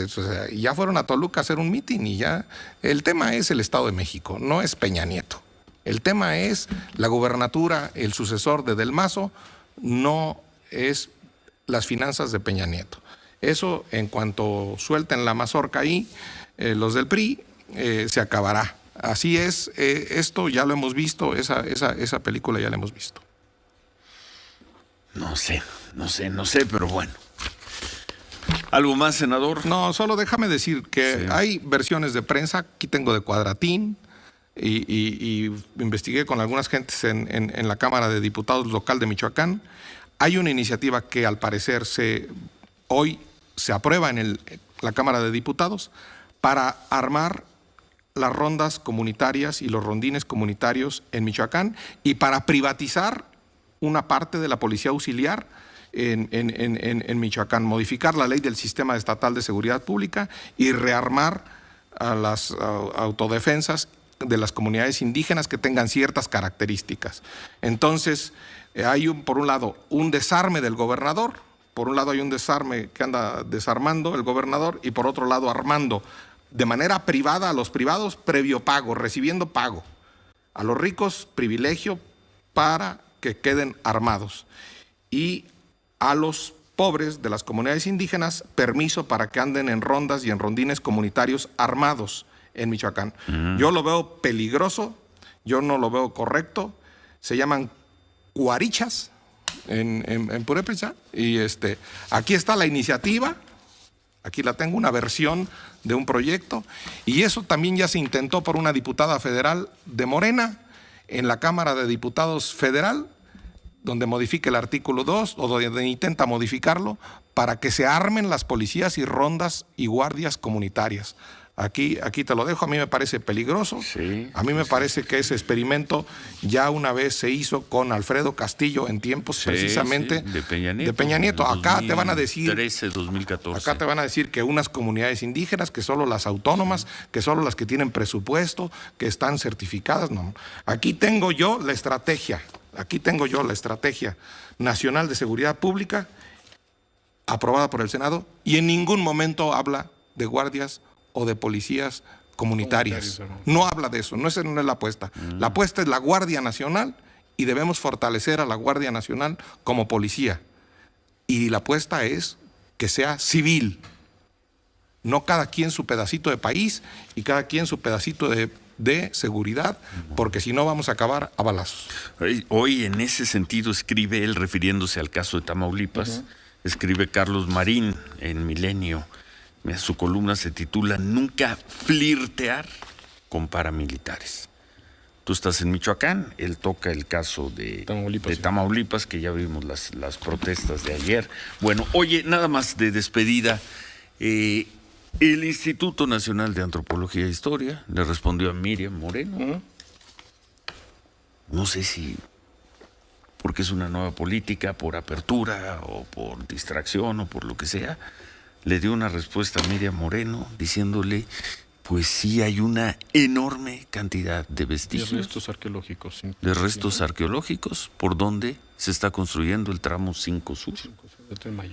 y ya fueron a Toluca a hacer un mitin y ya. El tema es el Estado de México, no es Peña Nieto. El tema es la gubernatura, el sucesor de Del Mazo, no es las finanzas de Peña Nieto. Eso, en cuanto suelten la mazorca ahí, los del PRI, se acabará. Así es, esto ya lo hemos visto, esa película ya la hemos visto. No sé, pero bueno. ¿Algo más, senador? No, solo déjame decir que hay versiones de prensa, aquí tengo de Cuadratín, y investigué con algunas gentes en la Cámara de Diputados local de Michoacán. Hay una iniciativa que al parecer hoy se aprueba en la Cámara de Diputados para armar las rondas comunitarias y los rondines comunitarios en Michoacán y para privatizar una parte de la policía auxiliar en Michoacán, modificar la ley del Sistema Estatal de Seguridad Pública y rearmar a las autodefensas de las comunidades indígenas que tengan ciertas características. Entonces, hay por un lado un desarme del gobernador. Por un lado hay un desarme que anda desarmando el gobernador y por otro lado armando de manera privada a los privados previo pago, recibiendo pago. A los ricos privilegio para que queden armados. Y a los pobres de las comunidades indígenas permiso para que anden en rondas y en rondines comunitarios armados en Michoacán. Yo lo veo peligroso, yo no lo veo correcto. Se llaman cuarichas en Purépecha, y aquí está la iniciativa, aquí la tengo, una versión de un proyecto, y eso también ya se intentó por una diputada federal de Morena en la Cámara de Diputados Federal, donde modifica el artículo 2, o donde intenta modificarlo, para que se armen las policías y rondas y guardias comunitarias. Aquí te lo dejo, a mí me parece peligroso, a mí me parece que ese experimento ya una vez se hizo con Alfredo Castillo en tiempos precisamente de Peña Nieto. Acá te van a decir 2014. Acá te van a decir que unas comunidades indígenas, que solo las autónomas, que solo las que tienen presupuesto, que están certificadas. No, aquí tengo yo la estrategia nacional de seguridad pública aprobada por el Senado y en ningún momento habla de guardias o de policías comunitarias. No habla de eso, esa no es la apuesta. La apuesta es la Guardia Nacional y debemos fortalecer a la Guardia Nacional como policía. Y la apuesta es que sea civil, no cada quien su pedacito de país y cada quien su pedacito de seguridad, porque si no vamos a acabar a balazos. Hoy en ese sentido escribe él, refiriéndose al caso de Tamaulipas, escribe Carlos Marín en Milenio. Su columna se titula Nunca flirtear con paramilitares. Tú estás en Michoacán, él toca el caso de Tamaulipas, que ya vimos las protestas de ayer. Bueno, oye, nada más de despedida, el Instituto Nacional de Antropología e Historia le respondió a Miriam Moreno. No sé si porque es una nueva política, por apertura o por distracción o por lo que sea, le dio una respuesta a Miriam Moreno diciéndole, pues sí hay una enorme cantidad de vestigios. De restos arqueológicos. De restos arqueológicos por donde se está construyendo el tramo 5 Sur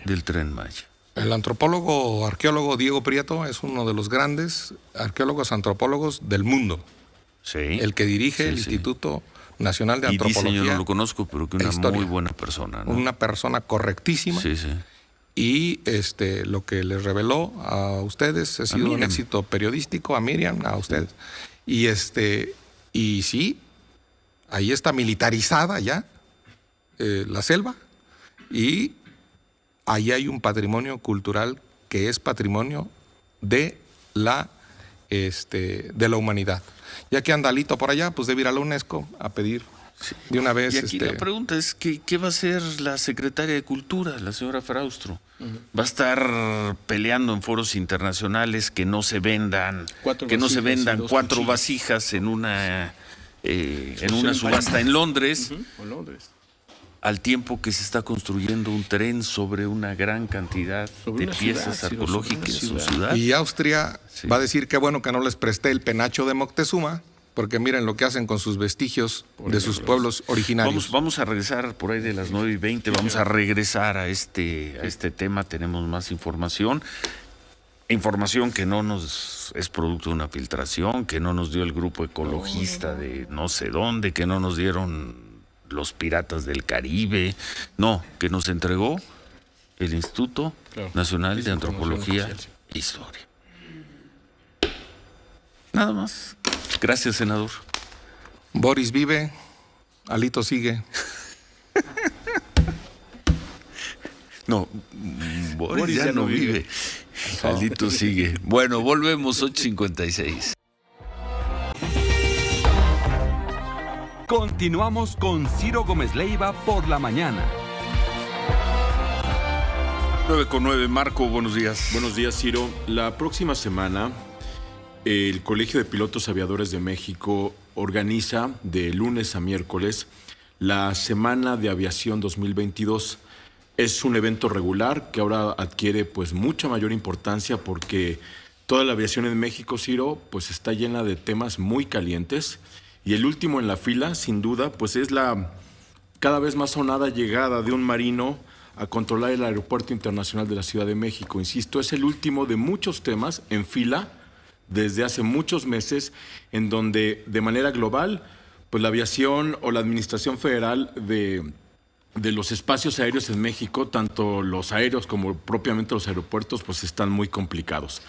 del Tren Maya. El antropólogo, arqueólogo Diego Prieto es uno de los grandes arqueólogos antropólogos del mundo. Sí. El que dirige el Instituto Nacional de Antropología. Y dice, yo no lo conozco, pero que una muy buena persona, ¿no? Una persona correctísima. Sí, sí. Y lo que les reveló a ustedes ha sido un éxito periodístico, a Miriam, a ustedes. Y y sí, ahí está militarizada ya la selva, y ahí hay un patrimonio cultural que es patrimonio de la humanidad. Ya que anda Alito por allá, pues debe ir a la UNESCO a pedir de una vez. Y aquí la pregunta es, ¿qué va a hacer la secretaria de Cultura, la señora Fraustro? ¿Va a estar peleando en foros internacionales que no se vendan cuatro vasijas en una subasta en Londres, al tiempo que se está construyendo un tren sobre una gran cantidad de piezas arqueológicas en su ciudad? Y Austria va a decir que bueno que no les presté el penacho de Moctezuma, porque miren lo que hacen con sus vestigios de sus pueblos originarios. Vamos a regresar por ahí de las 9:20, vamos a regresar a este tema, tenemos más información. Información que no nos es producto de una filtración, que no nos dio el grupo ecologista de no sé dónde, que no nos dieron los piratas del Caribe, no, que nos entregó el Instituto Nacional de Antropología e Historia. Nada más. Gracias, senador. Boris vive, Alito sigue. No, Boris ya no vive. Alito sigue. Bueno, volvemos 8:56. Continuamos con Ciro Gómez Leiva por la mañana. 9:09, Marco, buenos días. Buenos días, Ciro. La próxima semana, el Colegio de Pilotos Aviadores de México organiza de lunes a miércoles la Semana de Aviación 2022. Es un evento regular que ahora adquiere pues mucha mayor importancia porque toda la aviación en México, Ciro, pues está llena de temas muy calientes. Y el último en la fila, sin duda, pues es la cada vez más sonada llegada de un marino a controlar el Aeropuerto Internacional de la Ciudad de México. Insisto, es el último de muchos temas en fila desde hace muchos meses, en donde de manera global, pues la aviación o la Administración Federal de los espacios aéreos en México, tanto los aéreos como propiamente los aeropuertos, pues están muy complicados.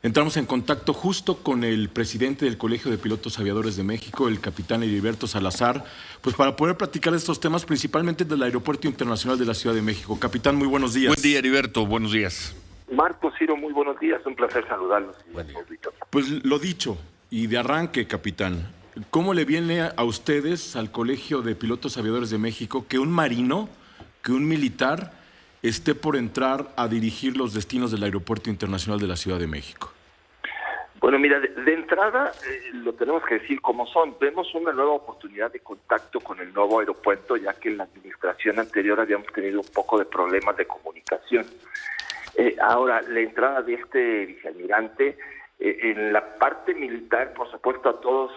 Entramos en contacto justo con el presidente del Colegio de Pilotos Aviadores de México, el capitán Heriberto Salazar, pues para poder platicar de estos temas, principalmente del Aeropuerto Internacional de la Ciudad de México. Capitán, muy buenos días. Buen día, Heriberto, buenos días. Marco, Ciro, muy buenos días, un placer saludarlos. Pues lo dicho, y de arranque, capitán, ¿cómo le viene a ustedes, al Colegio de Pilotos Aviadores de México, que un marino, que un militar esté por entrar a dirigir los destinos del Aeropuerto Internacional de la Ciudad de México? Bueno, mira, de entrada lo tenemos que decir como son. Vemos una nueva oportunidad de contacto con el nuevo aeropuerto, ya que en la administración anterior habíamos tenido un poco de problemas de comunicación. Ahora, la entrada de este vicealmirante, en la parte militar, por supuesto, a todos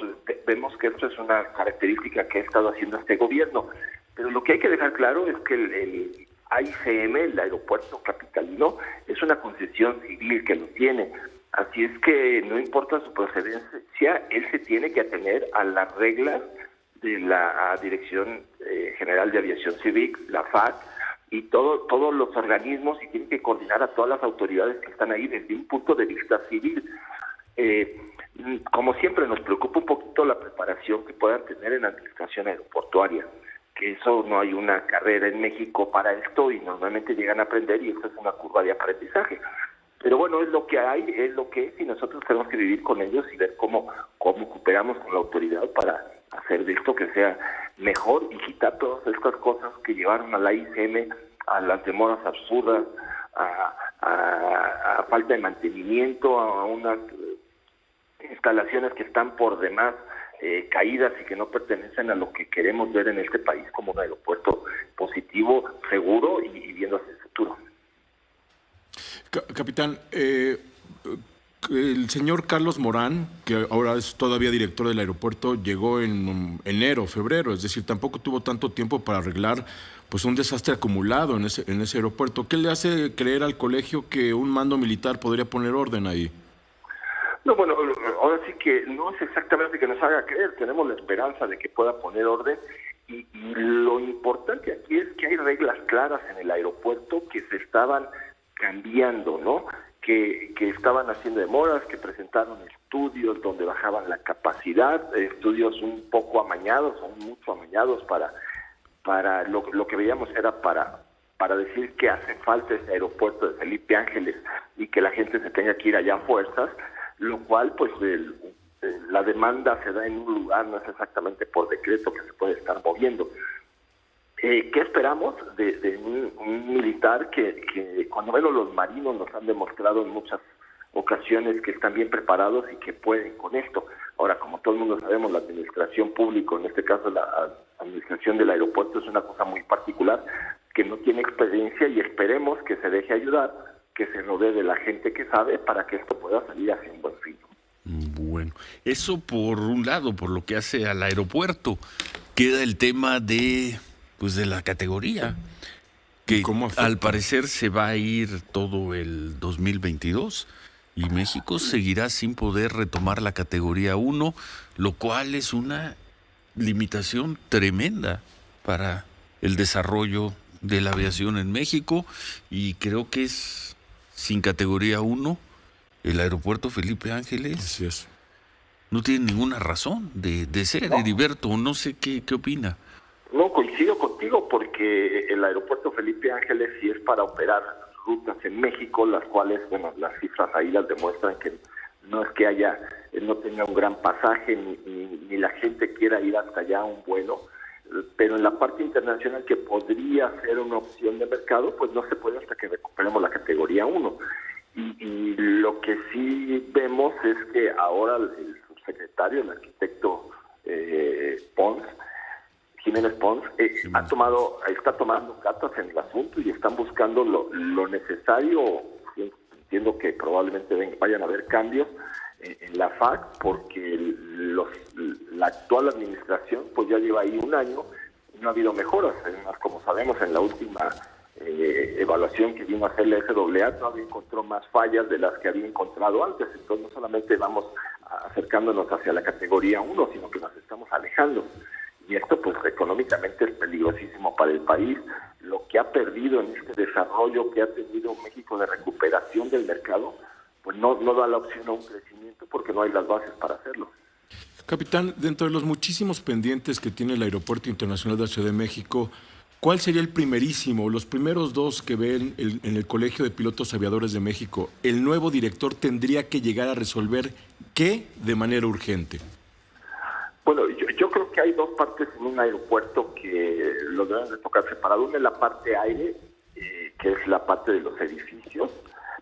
vemos que esto es una característica que ha estado haciendo este gobierno. Pero lo que hay que dejar claro es que el AICM, el aeropuerto capitalino, es una concesión civil que lo tiene. Así es que no importa su procedencia, él se tiene que atener a las reglas de la Dirección General de Aviación Civil, la FAC, y todos los organismos, y tiene que coordinar a todas las autoridades que están ahí desde un punto de vista civil. Como siempre, nos preocupa un poquito la preparación que puedan tener en administración aeroportuaria, que eso no hay una carrera en México para esto y normalmente llegan a aprender y esto es una curva de aprendizaje. Pero bueno, es lo que hay, es lo que es y nosotros tenemos que vivir con ellos y ver cómo cooperamos con la autoridad para hacer de esto que sea mejor y quitar todas estas cosas que llevaron a la ICM a las demoras absurdas, a falta de mantenimiento, a unas instalaciones que están por demás caídas y que no pertenecen a lo que queremos ver en este país como un aeropuerto positivo, seguro y viendo hacia el futuro. Capitán, el señor Carlos Morán, que ahora es todavía director del aeropuerto, llegó en enero, febrero, es decir, tampoco tuvo tanto tiempo para arreglar pues un desastre acumulado en ese aeropuerto. ¿Qué le hace creer al colegio que un mando militar podría poner orden ahí? No, bueno, ahora sí que no es exactamente que nos haga creer, tenemos la esperanza de que pueda poner orden y lo importante aquí es que hay reglas claras en el aeropuerto que se estaban cambiando, ¿no? Que estaban haciendo demoras, que presentaron estudios donde bajaban la capacidad, estudios un poco amañados o mucho amañados para lo que veíamos era para decir que hace falta ese aeropuerto de Felipe Ángeles y que la gente se tenga que ir allá a fuerzas, lo cual pues la demanda se da en un lugar, no es exactamente por decreto que se puede estar moviendo. ¿Qué esperamos de un militar que cuando menos los marinos nos han demostrado en muchas ocasiones que están bien preparados y que pueden con esto? Ahora, como todo el mundo sabemos, la administración pública, en este caso la administración del aeropuerto, es una cosa muy particular que no tiene experiencia y esperemos que se deje ayudar, que se rodee de la gente que sabe para que esto pueda salir hacia un buen fin. Bueno, eso por un lado, por lo que hace al aeropuerto. Queda el tema de la categoría, que al parecer se va a ir todo el 2022 y México seguirá sin poder retomar la categoría 1, lo cual es una limitación tremenda para el desarrollo de la aviación en México, y creo que es sin categoría 1 el aeropuerto Felipe Ángeles. Así es. No tiene ninguna razón de ser, no. Heriberto, no sé qué opina. No, coincido contigo porque el aeropuerto Felipe Ángeles sí es para operar rutas en México, las cuales, bueno, las cifras ahí las demuestran que no es que no tenga un gran pasaje ni la gente quiera ir hasta allá a un vuelo, pero en la parte internacional que podría ser una opción de mercado, pues no se puede hasta que recuperemos la categoría 1. Y lo que sí vemos es que ahora el subsecretario, el arquitecto Jiménez Pons, está tomando cartas en el asunto y están buscando lo necesario. Entiendo que probablemente vayan a haber cambios en la FAC porque la actual administración pues ya lleva ahí un año y no ha habido mejoras. Además, como sabemos, en la última evaluación que vino a hacer la FAA todavía encontró más fallas de las que había encontrado antes. Entonces no solamente vamos acercándonos hacia la categoría 1, sino que nos estamos alejando. Y esto pues económicamente es peligrosísimo para el país. Lo que ha perdido en este desarrollo que ha tenido México de recuperación del mercado, pues no da la opción a un crecimiento porque no hay las bases para hacerlo. Capitán, dentro de los muchísimos pendientes que tiene el Aeropuerto Internacional de la Ciudad de México, ¿cuál sería el primerísimo, los primeros dos que ven en el Colegio de Pilotos Aviadores de México? ¿El nuevo director tendría que llegar a resolver qué de manera urgente? Bueno, yo creo que hay dos partes en un aeropuerto que lo deben de tocar separado. Una es la parte aire, que es la parte de los edificios,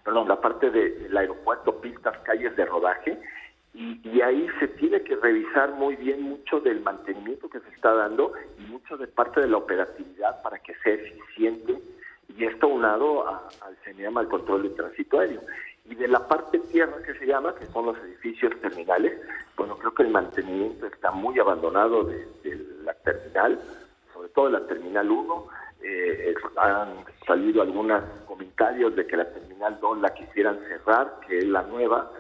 la parte del aeropuerto, pistas, calles de rodaje, y ahí se tiene que revisar muy bien mucho del mantenimiento que se está dando y mucho de parte de la operatividad para que sea eficiente, y esto unado al CENEAM, al control de tránsito aéreo. Y de la parte tierra, que se llama, que son los edificios terminales, bueno, creo que el mantenimiento está muy abandonado de la terminal, sobre todo de la terminal 1. Han salido algunos comentarios de que la terminal 2 la quisieran cerrar, que es la nueva,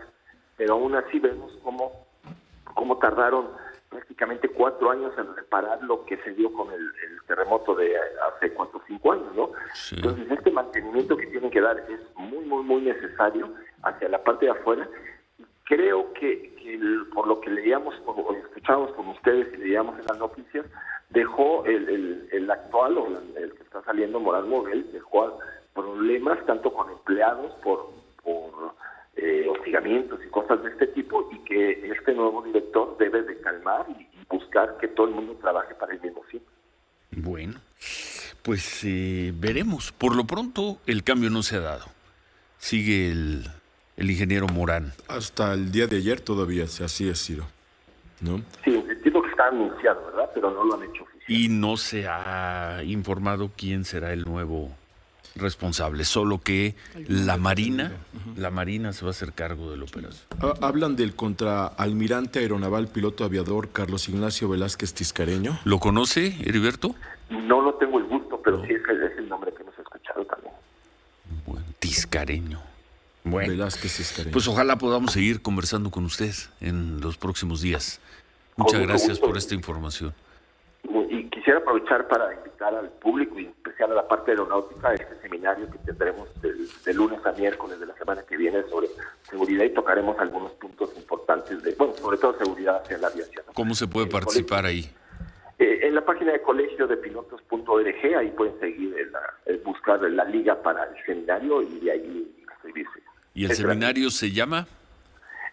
pero aún así vemos cómo tardaron prácticamente 4 años en reparar lo que se dio con el terremoto de hace 4 o 5 años, ¿no? Sí. Entonces, este mantenimiento que tienen que dar es muy, muy, muy necesario hacia la parte de afuera. Creo que por lo que leíamos o escuchamos con ustedes y leíamos en las noticias, dejó el actual o el que está saliendo, Morán Moguel, dejó problemas tanto con empleados por hostigamientos y cosas de este tipo, y que este nuevo director debe de calmar y buscar que todo el mundo trabaje para el mismo fin. Bueno, pues veremos. Por lo pronto el cambio no se ha dado. Sigue el ingeniero Morán. Hasta el día de ayer todavía, así es, Ciro, ¿no? Sí, entiendo que está anunciado, ¿verdad? Pero no lo han hecho oficial. Y no se ha informado quién será el nuevo responsable, solo que la Marina se va a hacer cargo de la operación. Hablan del contraalmirante aeronaval piloto aviador Carlos Ignacio Velázquez Tiscareño. ¿Lo conoce, Heriberto? No lo tengo el gusto, pero sí es el nombre que hemos escuchado también. Bueno, Tiscareño. Bueno, Velázquez Tiscareño. pues ojalá podamos seguir conversando con usted en los próximos días. Muchas gracias por esta información. Y quisiera aprovechar para invitar al público, y en especial a la parte aeronáutica, a este seminario que tendremos de lunes a miércoles de la semana que viene sobre seguridad, y tocaremos algunos puntos importantes sobre todo seguridad hacia la aviación. ¿Cómo se puede participar ahí? En la página de colegiodepilotos.org, ahí pueden seguir buscar la liga para el seminario y de ahí inscribirse. ¿Y el seminario se llama?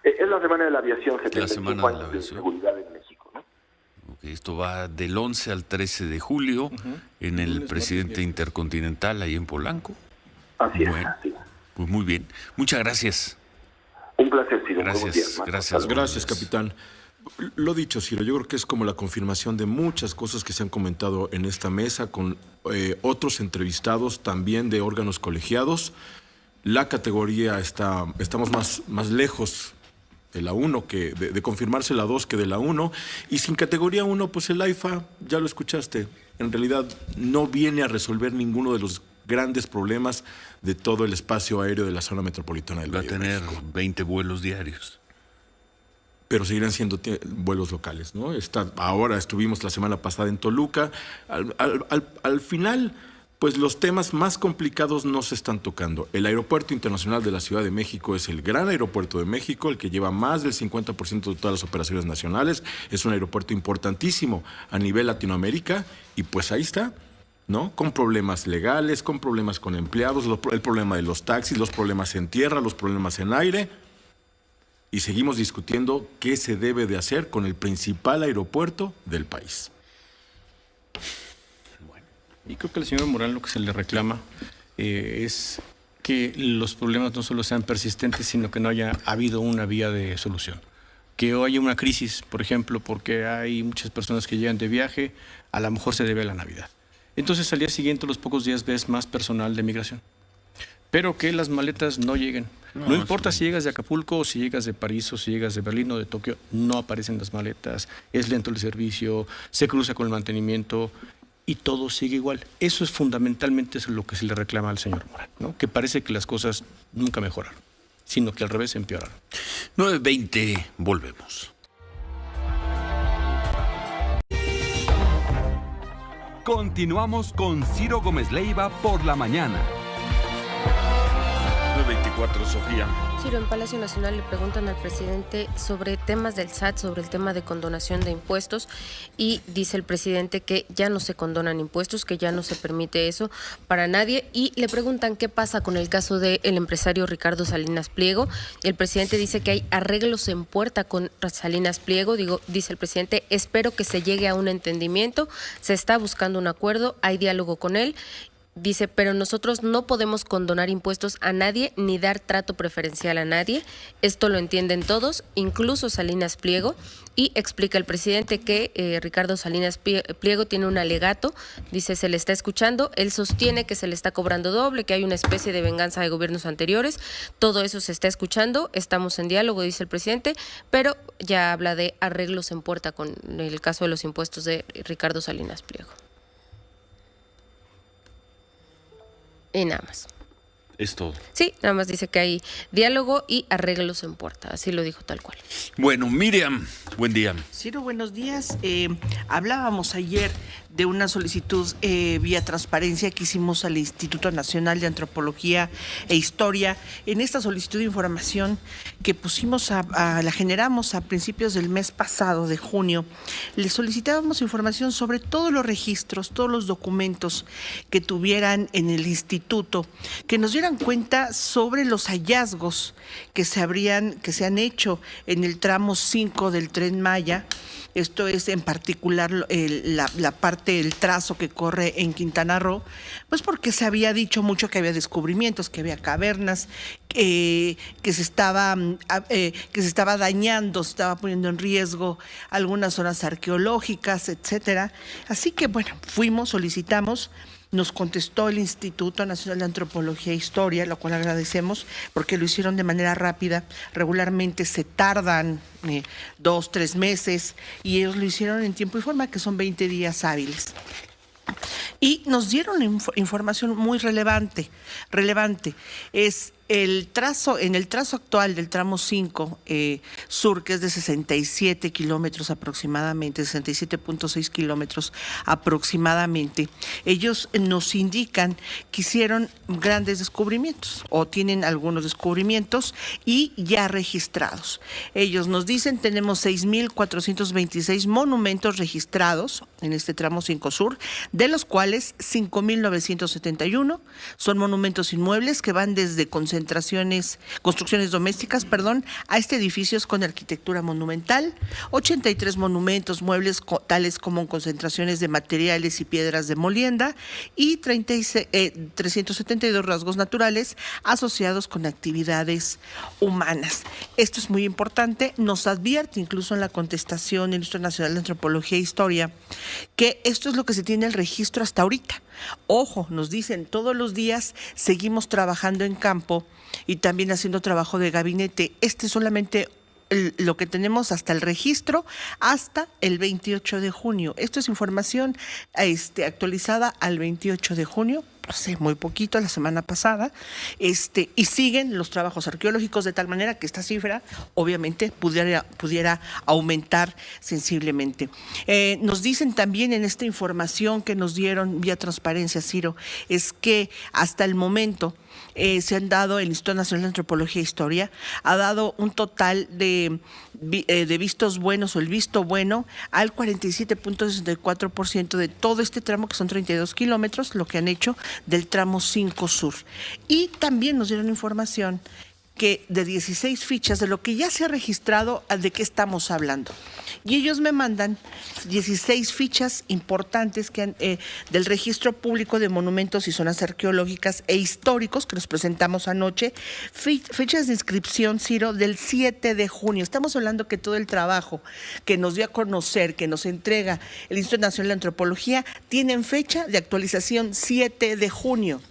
Es la Semana de la Aviación, 75 La Semana de la años de Aviación. seguridad en México, ¿no? Okay, esto va del 11 al 13 de julio en el Presidente Intercontinental, ahí en Polanco. Así Bueno, es, así es. pues muy bien. Muchas gracias. Un placer, Ciro. Gracias, gracias. Gracias, capitán. Lo dicho, Ciro, yo creo que es como la confirmación de muchas cosas que se han comentado en esta mesa con otros entrevistados también de órganos colegiados. La categoría estamos más lejos de la 1 que de confirmarse la 2 que de la 1, y sin categoría 1 pues el AIFA, ya lo escuchaste, en realidad no viene a resolver ninguno de los grandes problemas de todo el espacio aéreo de la zona metropolitana del Va a Valle de tener México. 20 vuelos diarios. Pero seguirán siendo vuelos locales, ¿no? Ahora estuvimos la semana pasada en Toluca. Al final, pues los temas más complicados no se están tocando. El Aeropuerto Internacional de la Ciudad de México es el gran aeropuerto de México, el que lleva más del 50% de todas las operaciones nacionales. Es un aeropuerto importantísimo a nivel Latinoamérica, y pues ahí está, ¿no? Con problemas legales, con problemas con empleados, el problema de los taxis, los problemas en tierra, los problemas en aire. Y seguimos discutiendo qué se debe de hacer con el principal aeropuerto del país. Y creo que al señor Morán lo que se le reclama es que los problemas no solo sean persistentes, sino que no haya habido una vía de solución. Que hoy haya una crisis, por ejemplo, porque hay muchas personas que llegan de viaje, a lo mejor se debe a la Navidad. Entonces al día siguiente, los pocos días, ves más personal de migración. Pero que las maletas no lleguen. No importa si llegas de Acapulco o si llegas de París o si llegas de Berlín o de Tokio, no aparecen las maletas, es lento el servicio, se cruza con el mantenimiento y todo sigue igual. Eso es fundamentalmente lo que se le reclama al señor Morán, ¿no? Que parece que las cosas nunca mejoraron, sino que al revés empeoraron. 9:20, volvemos. Continuamos con Ciro Gómez Leiva por la mañana. 9:24, Sofía. Ciro, en Palacio Nacional le preguntan al presidente sobre temas del SAT, sobre el tema de condonación de impuestos, y dice el presidente que ya no se condonan impuestos, que ya no se permite eso para nadie, y le preguntan qué pasa con el caso del empresario Ricardo Salinas Pliego. El presidente dice que hay arreglos en puerta con Salinas Pliego. Dice el presidente, espero que se llegue a un entendimiento, se está buscando un acuerdo, hay diálogo con él. Dice, pero nosotros no podemos condonar impuestos a nadie ni dar trato preferencial a nadie. Esto lo entienden todos, incluso Salinas Pliego. Y explica el presidente que Ricardo Salinas Pliego tiene un alegato. Dice, se le está escuchando. Él sostiene que se le está cobrando doble, que hay una especie de venganza de gobiernos anteriores. Todo eso se está escuchando. Estamos en diálogo, dice el presidente. Pero ya habla de arreglos en puerta con el caso de los impuestos de Ricardo Salinas Pliego. Y nada más. Es todo. Sí, nada más dice que hay diálogo y arreglos en puerta, así lo dijo tal cual. Bueno, Miriam, buen día. Ciro, buenos días. Hablábamos ayer de una solicitud vía transparencia que hicimos al Instituto Nacional de Antropología e Historia. En esta solicitud de información que pusimos la generamos a principios del mes pasado, de junio, le solicitábamos información sobre todos los registros, todos los documentos que tuvieran en el instituto, que nos dieran cuenta sobre los hallazgos que se han hecho en el tramo 5 del Tren Maya. Esto es en particular la parte del trazo que corre en Quintana Roo, pues porque se había dicho mucho que había descubrimientos, que había cavernas, que se estaba dañando, se estaba poniendo en riesgo algunas zonas arqueológicas, etcétera. Así que bueno, solicitamos. Nos contestó el Instituto Nacional de Antropología e Historia, lo cual agradecemos porque lo hicieron de manera rápida. Regularmente se tardan 2-3 meses y ellos lo hicieron en tiempo y forma, que son 20 días hábiles. Y nos dieron información muy relevante. Es en el trazo actual del tramo 5 sur, que es de 67 kilómetros aproximadamente, 67.6 kilómetros aproximadamente, ellos nos indican que hicieron grandes descubrimientos o tienen algunos descubrimientos y ya registrados. Ellos nos dicen, tenemos 6.426 monumentos registrados en este tramo 5 sur, de los cuales 5.971 son monumentos inmuebles que van desde construcciones domésticas, a edificios con arquitectura monumental, 83 monumentos muebles tales como concentraciones de materiales y piedras de molienda y 372 rasgos naturales asociados con actividades humanas. Esto es muy importante, nos advierte incluso en la contestación del Instituto Nacional de Antropología e Historia que esto es lo que se tiene el registro hasta ahorita. Ojo, nos dicen, todos los días seguimos trabajando en campo y también haciendo trabajo de gabinete. Este es solamente lo que tenemos hasta el registro, hasta el 28 de junio. Esto es información actualizada al 28 de junio, hace muy poquito, la semana pasada, y siguen los trabajos arqueológicos de tal manera que esta cifra obviamente pudiera aumentar sensiblemente. Nos dicen también en esta información que nos dieron vía transparencia, Ciro, es que hasta el momento se han dado, el Instituto Nacional de Antropología e Historia ha dado un total de vistos buenos o el visto bueno al 47.64% de todo este tramo, que son 32 kilómetros, lo que han hecho del tramo 5 sur. Y también nos dieron información que de 16 fichas de lo que ya se ha registrado, ¿de qué estamos hablando? Y ellos me mandan 16 fichas importantes del registro público de monumentos y zonas arqueológicas e históricos que nos presentamos anoche, fechas de inscripción, Ciro, del 7 de junio. Estamos hablando que todo el trabajo que nos dio a conocer, que nos entrega el Instituto Nacional de Antropología, tienen fecha de actualización 7 de junio.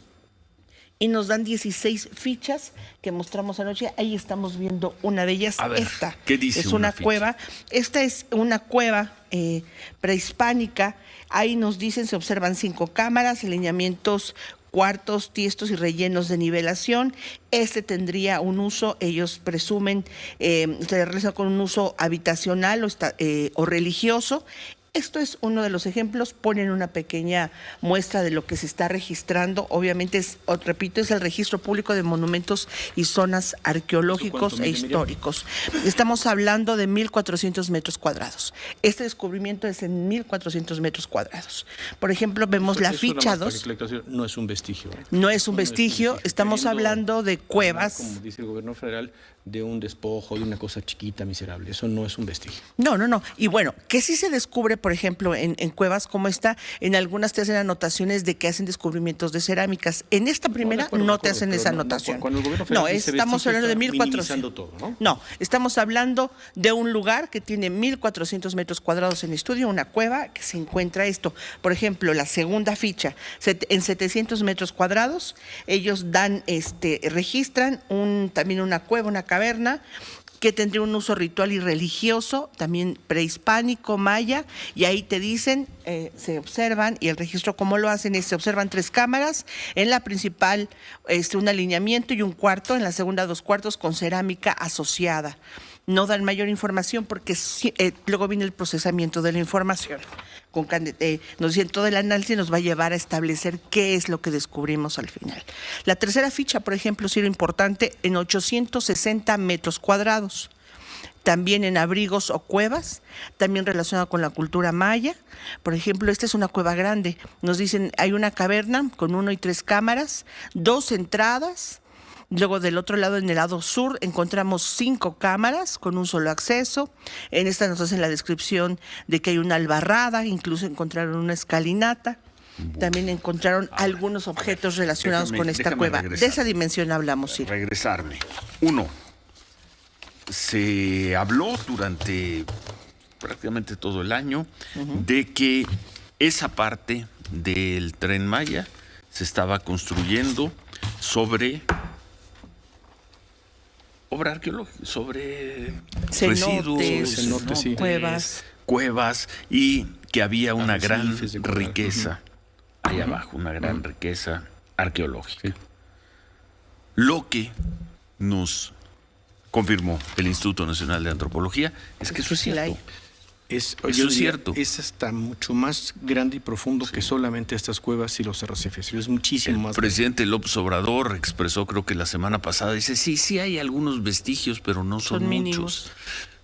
Y nos dan 16 fichas que mostramos anoche. Ahí estamos viendo una de ellas. A ver, esta ¿qué dice es una cueva. Esta es una cueva prehispánica. Ahí nos dicen, se observan 5 cámaras, alineamientos, cuartos, tiestos y rellenos de nivelación. Tendría un uso, ellos presumen, se realiza con un uso habitacional o religioso. Esto es uno de los ejemplos, ponen una pequeña muestra de lo que se está registrando. Obviamente, repito, es el registro público de monumentos y zonas arqueológicos e históricos. Estamos hablando de 1.400 metros cuadrados. Este descubrimiento es en 1.400 metros cuadrados. Por ejemplo, vemos la ficha 2. No es un vestigio. No es un vestigio, estamos hablando de cuevas. Como dice el gobierno federal, de un despojo, de una cosa chiquita, miserable. Eso no es un vestigio. No. Y bueno, que sí se descubre, por ejemplo, en cuevas como esta, en algunas te hacen anotaciones de que hacen descubrimientos de cerámicas. En esta primera no te hacen esa anotación. No, estamos hablando de 1.400. Todo, ¿no? No, estamos hablando de un lugar que tiene 1.400 metros cuadrados en estudio, una cueva que se encuentra esto. Por ejemplo, la segunda ficha, en 700 metros cuadrados, ellos registran también una cueva, una caverna, que tendría un uso ritual y religioso, también prehispánico, maya, y ahí te dicen, se observan, y el registro cómo lo hacen es, se observan 3 cámaras, en la principal un alineamiento y un cuarto, en la segunda 2 cuartos con cerámica asociada. No dan mayor información porque luego viene el procesamiento de la información. Nos dicen, todo el análisis nos va a llevar a establecer qué es lo que descubrimos al final. La tercera ficha, por ejemplo, sí era importante, en 860 metros cuadrados. También en abrigos o cuevas, también relacionado con la cultura maya. Por ejemplo, esta es una cueva grande. Nos dicen, hay una caverna con 1 y 3 cámaras, 2 entradas. Luego del otro lado, en el lado sur, encontramos 5 cámaras con un solo acceso. En esta nos hacen la descripción de que hay una albarrada, incluso encontraron una escalinata. También encontraron algunos objetos relacionados con esta cueva. De esa dimensión hablamos, sí. Regresarme. 1. Se habló durante prácticamente todo el año de que esa parte del Tren Maya se estaba construyendo sobre obra arqueológica, sobre residuos, cuevas, y que había una gran riqueza ahí abajo, una gran riqueza arqueológica. Lo que nos confirmó el Instituto Nacional de Antropología es que eso es cierto. Eso es cierto. Es hasta mucho más grande y profundo que solamente estas cuevas y los arrecifes. Es muchísimo más. El presidente López Obrador expresó, creo que la semana pasada, dice, sí hay algunos vestigios, pero no son muchos. Mínimos.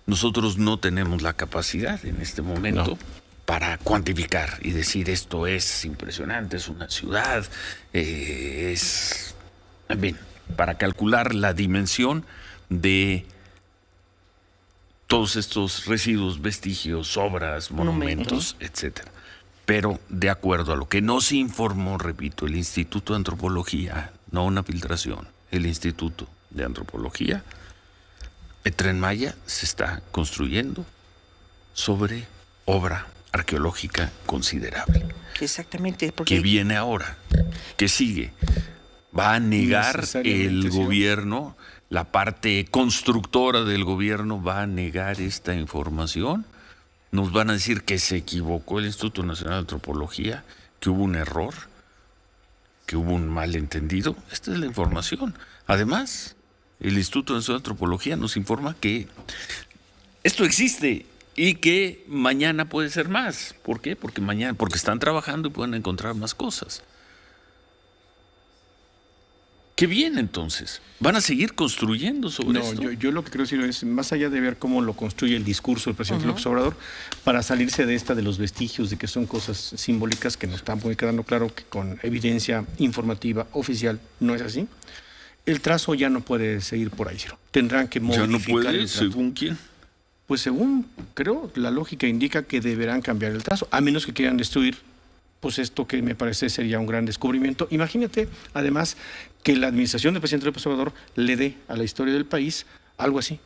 Nosotros no tenemos la capacidad en este momento para cuantificar y decir esto es impresionante, es una ciudad, en fin, para calcular la dimensión de todos estos residuos, vestigios, obras, monumentos, etcétera. Pero de acuerdo a lo que nos informó, repito, el Instituto de Antropología, no una filtración, el Instituto de Antropología, el Tren Maya se está construyendo sobre obra arqueológica considerable. Exactamente. ¿Qué viene ahora? ¿Qué sigue? ¿Va a negar el gobierno? ¿La parte constructora del gobierno va a negar esta información? ¿Nos van a decir que se equivocó el Instituto Nacional de Antropología, que hubo un error, que hubo un malentendido? Esta es la información. Además, el Instituto Nacional de Antropología nos informa que esto existe y que mañana puede ser más. ¿Por qué? Porque están trabajando y pueden encontrar más cosas. ¿Qué viene entonces? ¿Van a seguir construyendo sobre esto? Yo lo que creo decir es, más allá de ver cómo lo construye el discurso del presidente López Obrador, para salirse de los vestigios de que son cosas simbólicas, que nos están quedando claro que con evidencia informativa oficial no es así, el trazo ya no puede seguir por ahí. Tendrán que modificar. ¿Ya no puede? ¿Según quién? Pues según, creo, la lógica indica que deberán cambiar el trazo, a menos que quieran destruir pues esto que me parece sería un gran descubrimiento. Imagínate, además, que la administración del presidente López Obrador le dé a la historia del país algo así.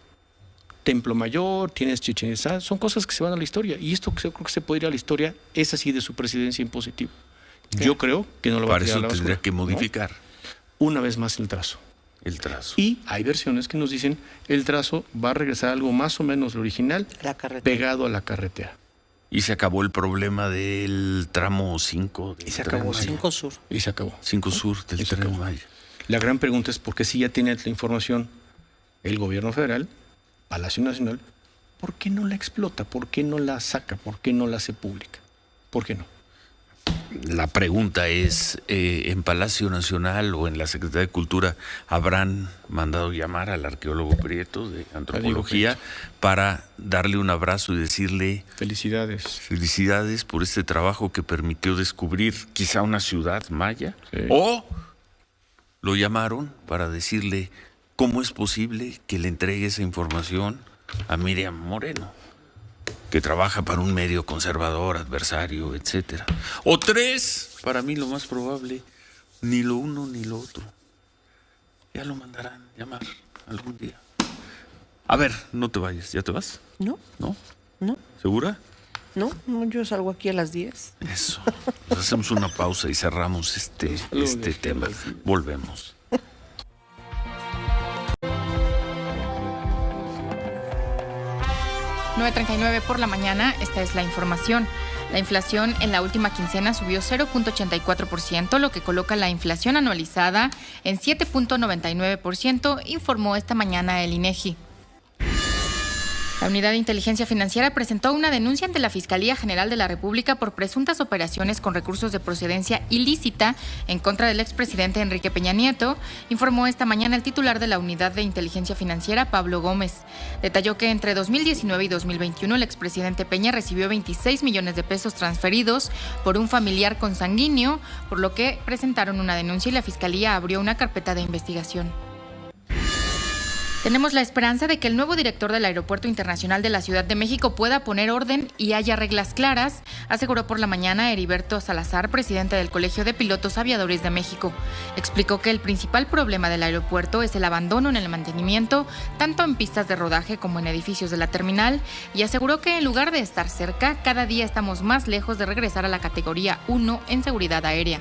Templo Mayor, tienes Chichén Itzá, son cosas que se van a la historia. Y esto que yo creo que se puede ir a la historia es así de su presidencia en positivo. Yo creo que no lo va a tirar a la basura. Para eso tendría que modificar. ¿No? Una vez más el trazo. El trazo. Y hay versiones que nos dicen el trazo va a regresar a algo más o menos lo original, pegado a la carretera. Y se acabó el problema del tramo 5. Y se acabó 5 Sur. Y se acabó. 5 Sur del Tren Maya. La gran pregunta es por qué si ya tiene la información el gobierno federal, Palacio Nacional, ¿por qué no la explota? ¿Por qué no la saca? ¿Por qué no la hace pública? ¿Por qué no? La pregunta es, ¿en Palacio Nacional o en la Secretaría de Cultura habrán mandado llamar al arqueólogo Prieto de Antropología para darle un abrazo y decirle felicidades por este trabajo que permitió descubrir quizá una ciudad maya? Sí. ¿O lo llamaron para decirle cómo es posible que le entregue esa información a Miriam Moreno, que trabaja para un medio conservador, adversario, etcétera? O 3, para mí lo más probable, ni lo uno ni lo otro. Ya lo mandarán llamar algún día. A ver, no te vayas, ¿ya te vas? No. ¿No? No. ¿Segura? No, yo salgo aquí a las 10. Eso. Pues hacemos una pausa y cerramos este tema. Volvemos. 9:39 por la mañana, esta es la información. La inflación en la última quincena subió 0.84%, lo que coloca la inflación anualizada en 7.99%, informó esta mañana el INEGI. La Unidad de Inteligencia Financiera presentó una denuncia ante la Fiscalía General de la República por presuntas operaciones con recursos de procedencia ilícita en contra del expresidente Enrique Peña Nieto, informó esta mañana el titular de la Unidad de Inteligencia Financiera, Pablo Gómez. Detalló que entre 2019 y 2021 el expresidente Peña recibió 26 millones de pesos transferidos por un familiar consanguíneo, por lo que presentaron una denuncia y la Fiscalía abrió una carpeta de investigación. Tenemos la esperanza de que el nuevo director del Aeropuerto Internacional de la Ciudad de México pueda poner orden y haya reglas claras, aseguró por la mañana Heriberto Salazar, presidente del Colegio de Pilotos Aviadores de México. Explicó que el principal problema del aeropuerto es el abandono en el mantenimiento, tanto en pistas de rodaje como en edificios de la terminal, y aseguró que en lugar de estar cerca, cada día estamos más lejos de regresar a la categoría 1 en seguridad aérea.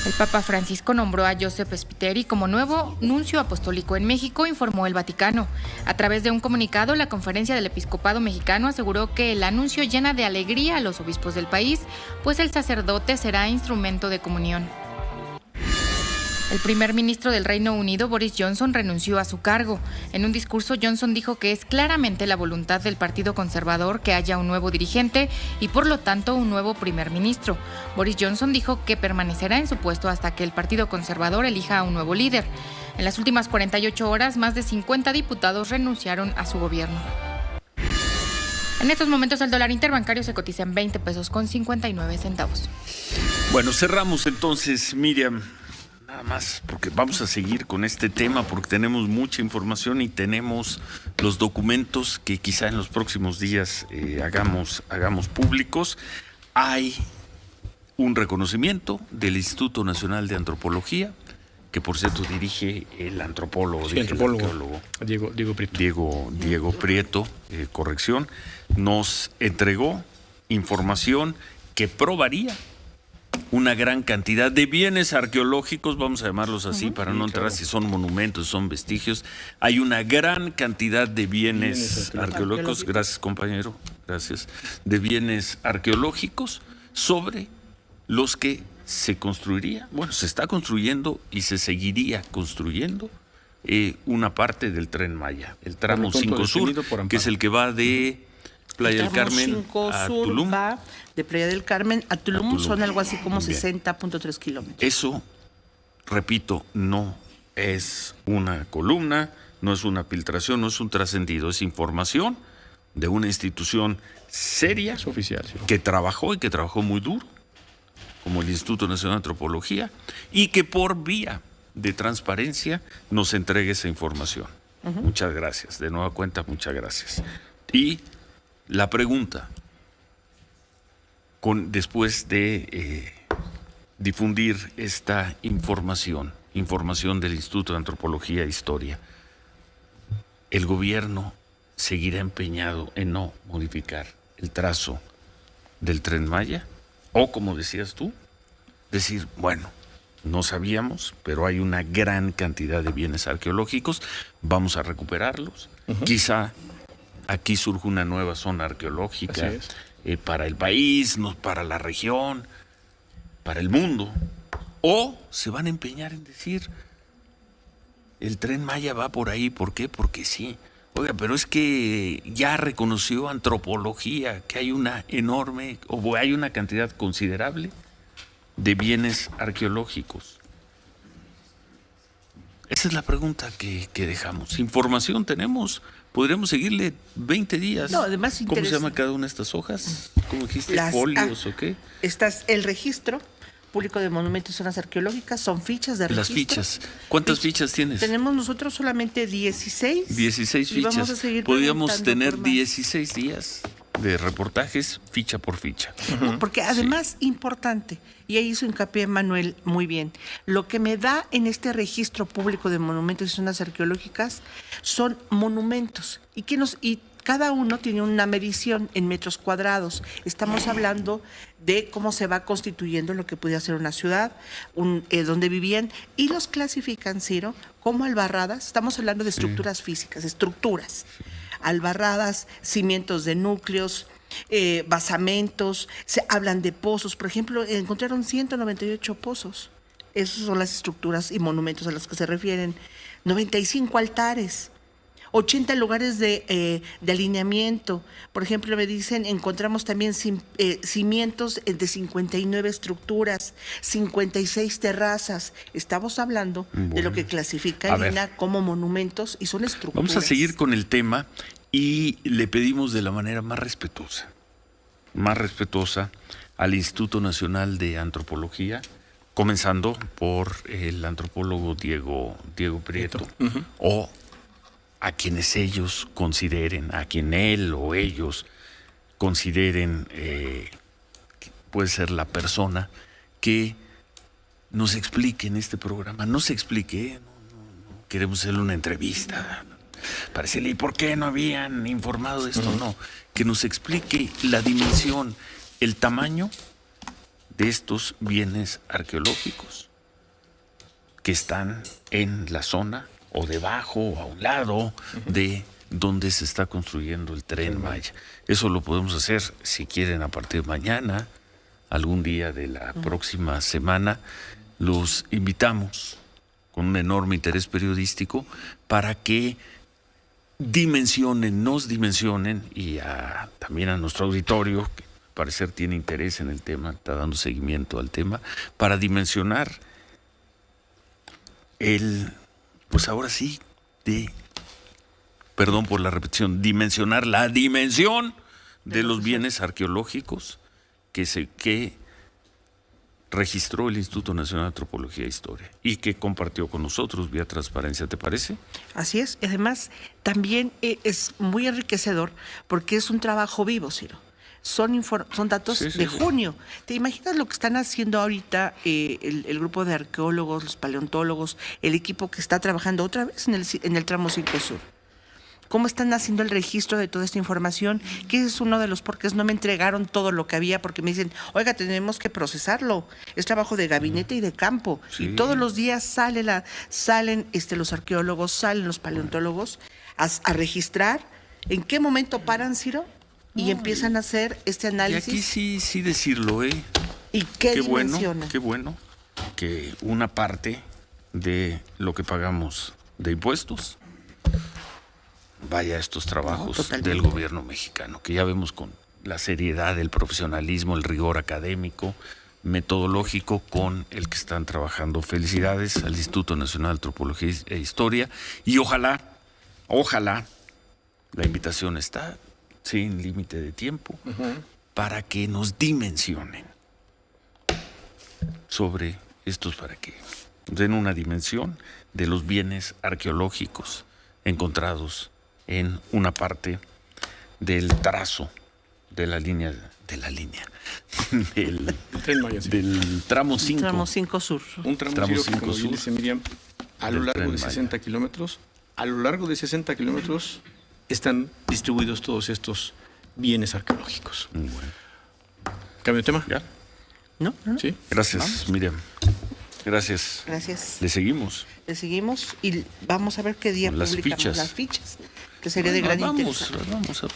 El Papa Francisco nombró a Joseph Spiteri como nuevo nuncio apostólico en México, informó el Vaticano. A través de un comunicado, la Conferencia del Episcopado Mexicano aseguró que el anuncio llena de alegría a los obispos del país, pues el sacerdote será instrumento de comunión. El primer ministro del Reino Unido, Boris Johnson, renunció a su cargo. En un discurso, Johnson dijo que es claramente la voluntad del Partido Conservador que haya un nuevo dirigente y, por lo tanto, un nuevo primer ministro. Boris Johnson dijo que permanecerá en su puesto hasta que el Partido Conservador elija a un nuevo líder. En las últimas 48 horas, más de 50 diputados renunciaron a su gobierno. En estos momentos, el dólar interbancario se cotiza en 20 pesos con 59 centavos. Bueno, cerramos entonces, Miriam. Nada más, porque vamos a seguir con este tema, porque tenemos mucha información y tenemos los documentos que quizá en los próximos días hagamos públicos. Hay un reconocimiento del Instituto Nacional de Antropología, que por cierto dirige el antropólogo, sí, arqueólogo Diego Prieto. Diego Prieto, corrección, nos entregó información que probaría una gran cantidad de bienes arqueológicos, vamos a llamarlos así, para no entrar si son monumentos, son vestigios. Hay una gran cantidad de bienes arqueológicos, gracias compañero, gracias, de bienes arqueológicos sobre los que se construiría, bueno, se está construyendo y se seguiría construyendo una parte del Tren Maya, el tramo 5 Sur, que es el que va de Playa del Carmen a Tulum. Va de Playa del Carmen a Tulum, son algo así como 60.3 kilómetros. Eso, repito, no es una columna, no es una filtración, no es un trascendido, es información de una institución seria, es oficial, sí, que trabajó y que trabajó muy duro, como el Instituto Nacional de Antropología, y que por vía de transparencia nos entregue esa información. Muchas gracias, de nueva cuenta, muchas gracias. Y la pregunta, después de difundir esta información del Instituto de Antropología e Historia, ¿el gobierno seguirá empeñado en no modificar el trazo del Tren Maya? O, como decías tú, decir, bueno, no sabíamos, pero hay una gran cantidad de bienes arqueológicos, vamos a recuperarlos, quizá aquí surge una nueva zona arqueológica para el país, no, para la región, para el mundo. O se van a empeñar en decir, el Tren Maya va por ahí, ¿por qué? Porque sí. Oiga, pero es que ya reconoció antropología que hay una enorme, o hay una cantidad considerable de bienes arqueológicos. Esa es la pregunta que dejamos. Información tenemos. Podríamos seguirle 20 días. No, además ¿Cómo se llama cada una de estas hojas? ¿Cómo dijiste? ¿Folios o qué? El registro público de monumentos y zonas arqueológicas, son fichas de registro. Las fichas. ¿Cuántas fichas tienes? Tenemos nosotros solamente 16. 16 fichas. Vamos a seguir podríamos tener 16 días de reportajes ficha por ficha. No, porque además, importante, y ahí hizo hincapié Manuel muy bien, lo que me da en este registro público de monumentos y zonas arqueológicas son monumentos y cada uno tiene una medición en metros cuadrados. Estamos hablando de cómo se va constituyendo lo que podía ser una ciudad, donde vivían, y los clasifican, Ciro, como albarradas. Estamos hablando de estructuras físicas, estructuras. albarradas, cimientos de núcleos, basamentos, se hablan de pozos. Por ejemplo, encontraron 198 pozos. Esas son las estructuras y monumentos a los que se refieren. 95 altares. 80 lugares de alineamiento. Por ejemplo, me dicen, encontramos también cimientos de 59 estructuras, 56 terrazas. Estamos hablando de lo que clasifica el INAH como monumentos y son estructuras. Vamos a seguir con el tema y le pedimos de la manera más respetuosa al Instituto Nacional de Antropología, comenzando por el antropólogo Diego Prieto, o a quienes ellos consideren, a quien él o ellos consideren que puede ser la persona que nos explique en este programa. No se explique, no queremos hacerle una entrevista para decirle, ¿y por qué no habían informado de esto? No, que nos explique la dimensión, el tamaño de estos bienes arqueológicos que están en la zona o debajo o a un lado de donde se está construyendo el Tren Maya. Eso lo podemos hacer, si quieren, a partir de mañana, algún día de la próxima semana. Los invitamos con un enorme interés periodístico para que nos dimensionen, y también a nuestro auditorio, que al parecer tiene interés en el tema, está dando seguimiento al tema, para dimensionar pues ahora sí, perdón por la repetición, dimensionar la dimensión de los bienes arqueológicos que registró el Instituto Nacional de Antropología e Historia y que compartió con nosotros vía transparencia, ¿te parece? Así es, y además también es muy enriquecedor porque es un trabajo vivo, Ciro. Son datos de junio. ¿Te imaginas lo que están haciendo ahorita el grupo de arqueólogos, los paleontólogos, el equipo que está trabajando otra vez en el tramo 5 Sur? ¿Cómo están haciendo el registro de toda esta información? Que es uno de los porqués no me entregaron todo lo que había, porque me dicen, oiga, tenemos que procesarlo. Es trabajo de gabinete y de campo. Sí. Y todos los días salen los arqueólogos, salen los paleontólogos a registrar. ¿En qué momento paran, Ciro? Y empiezan a hacer este análisis. Y aquí sí decirlo, ¿eh? ¿Y qué dimensiona? Qué bueno que una parte de lo que pagamos de impuestos vaya a estos trabajos del gobierno mexicano, que ya vemos con la seriedad, el profesionalismo, el rigor académico, metodológico con el que están trabajando. Felicidades al Instituto Nacional de Antropología e Historia, y ojalá, la invitación está sin límite de tiempo, para que nos dimensionen sobre estos, para que nos den una dimensión de los bienes arqueológicos encontrados en una parte del trazo de la línea del tramo 5. Tramo 5 Sur. Un tramo 5 como bien dice Miriam, a lo largo de 60 kilómetros. A lo largo de 60 kilómetros están distribuidos todos estos bienes arqueológicos. Bueno. ¿Cambio de tema? ¿Ya? ¿No? Sí. Gracias, Vamos. Miriam. Gracias. Gracias. Le seguimos Y vamos a ver qué día publicamos las fichas, que sería de gran interés.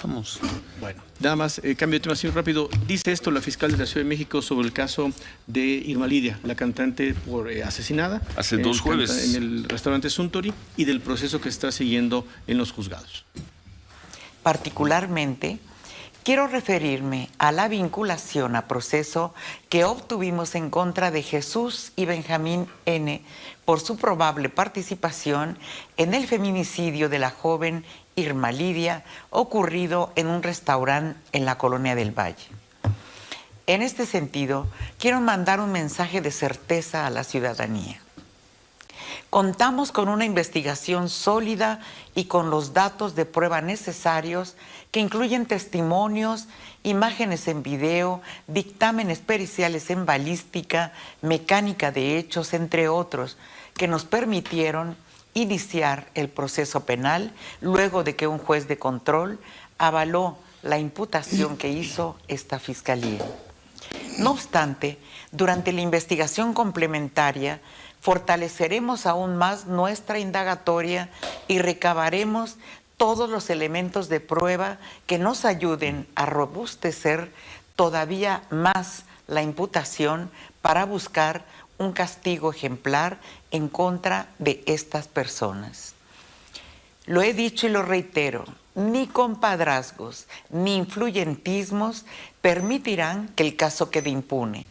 Vamos. Bueno, nada más, cambio de tema así rápido. Dice esto la fiscal de la Ciudad de México sobre el caso de Irma Lidia, la cantante por asesinada. Hace 2 jueves. En el restaurante Suntory, y del proceso que está siguiendo en los juzgados. Particularmente, quiero referirme a la vinculación a proceso que obtuvimos en contra de Jesús y Benjamín N. por su probable participación en el feminicidio de la joven Irma Lidia, ocurrido en un restaurante en la Colonia del Valle. En este sentido, quiero mandar un mensaje de certeza a la ciudadanía. Contamos con una investigación sólida y con los datos de prueba necesarios que incluyen testimonios, imágenes en video, dictámenes periciales en balística, mecánica de hechos, entre otros, que nos permitieron iniciar el proceso penal luego de que un juez de control avaló la imputación que hizo esta fiscalía. No obstante, durante la investigación complementaria, fortaleceremos aún más nuestra indagatoria y recabaremos todos los elementos de prueba que nos ayuden a robustecer todavía más la imputación para buscar un castigo ejemplar en contra de estas personas. Lo he dicho y lo reitero, ni compadrazgos ni influyentismos permitirán que el caso quede impune.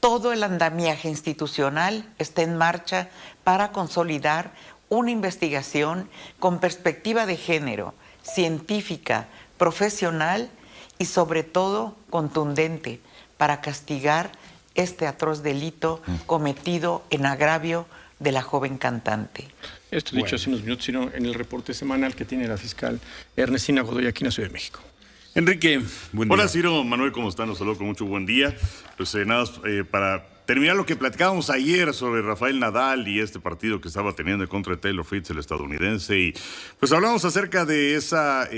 Todo el andamiaje institucional está en marcha para consolidar una investigación con perspectiva de género, científica, profesional y sobre todo contundente para castigar este atroz delito cometido en agravio de la joven cantante. Esto dicho hace unos minutos, sino en el reporte semanal que tiene la fiscal Ernestina Godoy aquí en la Ciudad de México. Enrique, buen día. Hola Ciro, Manuel, ¿cómo están? Los saludo con mucho buen día. Pues nada, para terminar lo que platicábamos ayer sobre Rafael Nadal y este partido que estaba teniendo en contra de Taylor Fritz, el estadounidense, y pues hablamos acerca de esa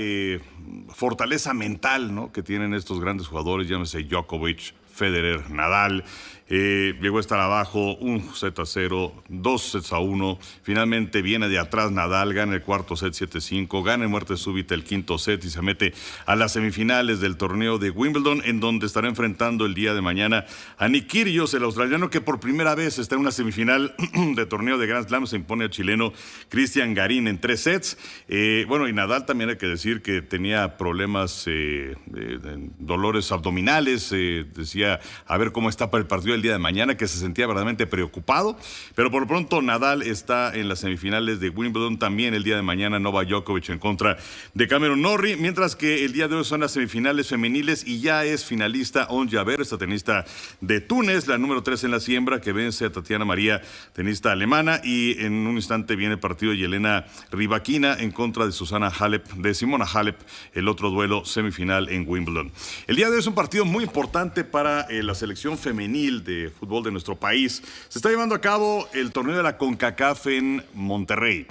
fortaleza mental, ¿no?, que tienen estos grandes jugadores, llámese Djokovic, Federer, Nadal. Llegó a estar abajo 1-0, 2-1. Finalmente viene de atrás Nadal, gana el cuarto set 7-5, gana en muerte súbita el quinto set y se mete a las semifinales del torneo de Wimbledon, en donde estará enfrentando el día de mañana a Nick Kyrgios, el australiano que por primera vez está en una semifinal de torneo de Grand Slam. Se impone al chileno Cristian Garín en 3 sets. Bueno, y Nadal también hay que decir que tenía problemas, dolores abdominales. Decía a ver cómo está para el partido el día de mañana, que se sentía verdaderamente preocupado, pero por lo pronto Nadal está en las semifinales de Wimbledon. También el día de mañana Novak Djokovic en contra de Cameron Norrie, mientras que el día de hoy son las semifinales femeniles y ya es finalista On Jaber, esta tenista de Túnez, la número 3 en la siembra, que vence a Tatiana María, tenista alemana, y en un instante viene el partido de Yelena Rybakina en contra de Simona Halep, el otro duelo semifinal en Wimbledon. El día de hoy es un partido muy importante para la selección femenil de fútbol de nuestro país. Se está llevando a cabo el torneo de la CONCACAF en Monterrey.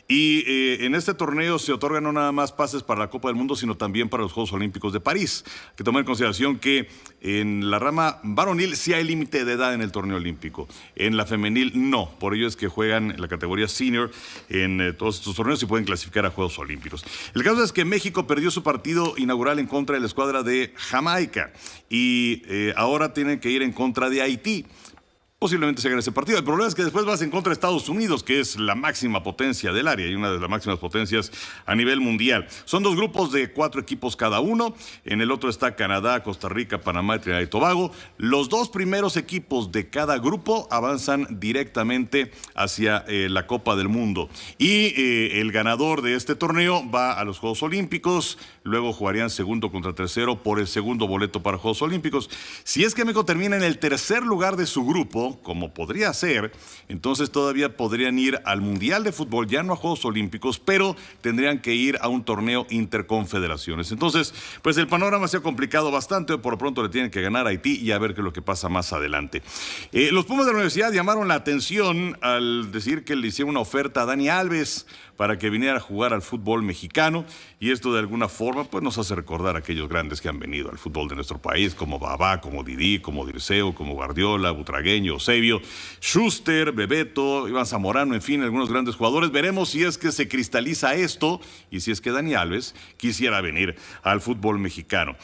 Y en este torneo se otorgan no nada más pases para la Copa del Mundo, sino también para los Juegos Olímpicos de París. Hay que tomar en consideración que en la rama varonil sí hay límite de edad en el torneo olímpico. En la femenil no. Por ello es que juegan en la categoría senior en todos estos torneos y pueden clasificar a Juegos Olímpicos. El caso es que México perdió su partido inaugural en contra de la escuadra de Jamaica y ahora tienen que ir en contra de Haití. Posiblemente se gane ese partido. El problema es que después vas en contra de Estados Unidos, que es la máxima potencia del área y una de las máximas potencias a nivel mundial. Son 2 grupos de 4 equipos cada uno. En el otro está Canadá, Costa Rica, Panamá y Trinidad y Tobago. Los 2 primeros equipos de cada grupo avanzan directamente hacia la Copa del Mundo. Y el ganador de este torneo va a los Juegos Olímpicos. Luego jugarían segundo contra tercero por el segundo boleto para Juegos Olímpicos. Si es que México termina en el tercer lugar de su grupo, como podría ser, entonces todavía podrían ir al Mundial de Fútbol, ya no a Juegos Olímpicos, pero tendrían que ir a un torneo interconfederaciones. Entonces, pues el panorama se ha complicado bastante. Por lo pronto le tienen que ganar a Haití y a ver qué es lo que pasa más adelante. Los Pumas de la Universidad llamaron la atención al decir que le hicieron una oferta a Dani Alves para que viniera a jugar al fútbol mexicano, y esto de alguna forma pues nos hace recordar a aquellos grandes que han venido al fútbol de nuestro país, como Babá, como Didi, como Dirceu, como Guardiola, Butragueño, Eusebio, Schuster, Bebeto, Iván Zamorano, en fin, algunos grandes jugadores. Veremos si es que se cristaliza esto y si es que Dani Alves quisiera venir al fútbol mexicano.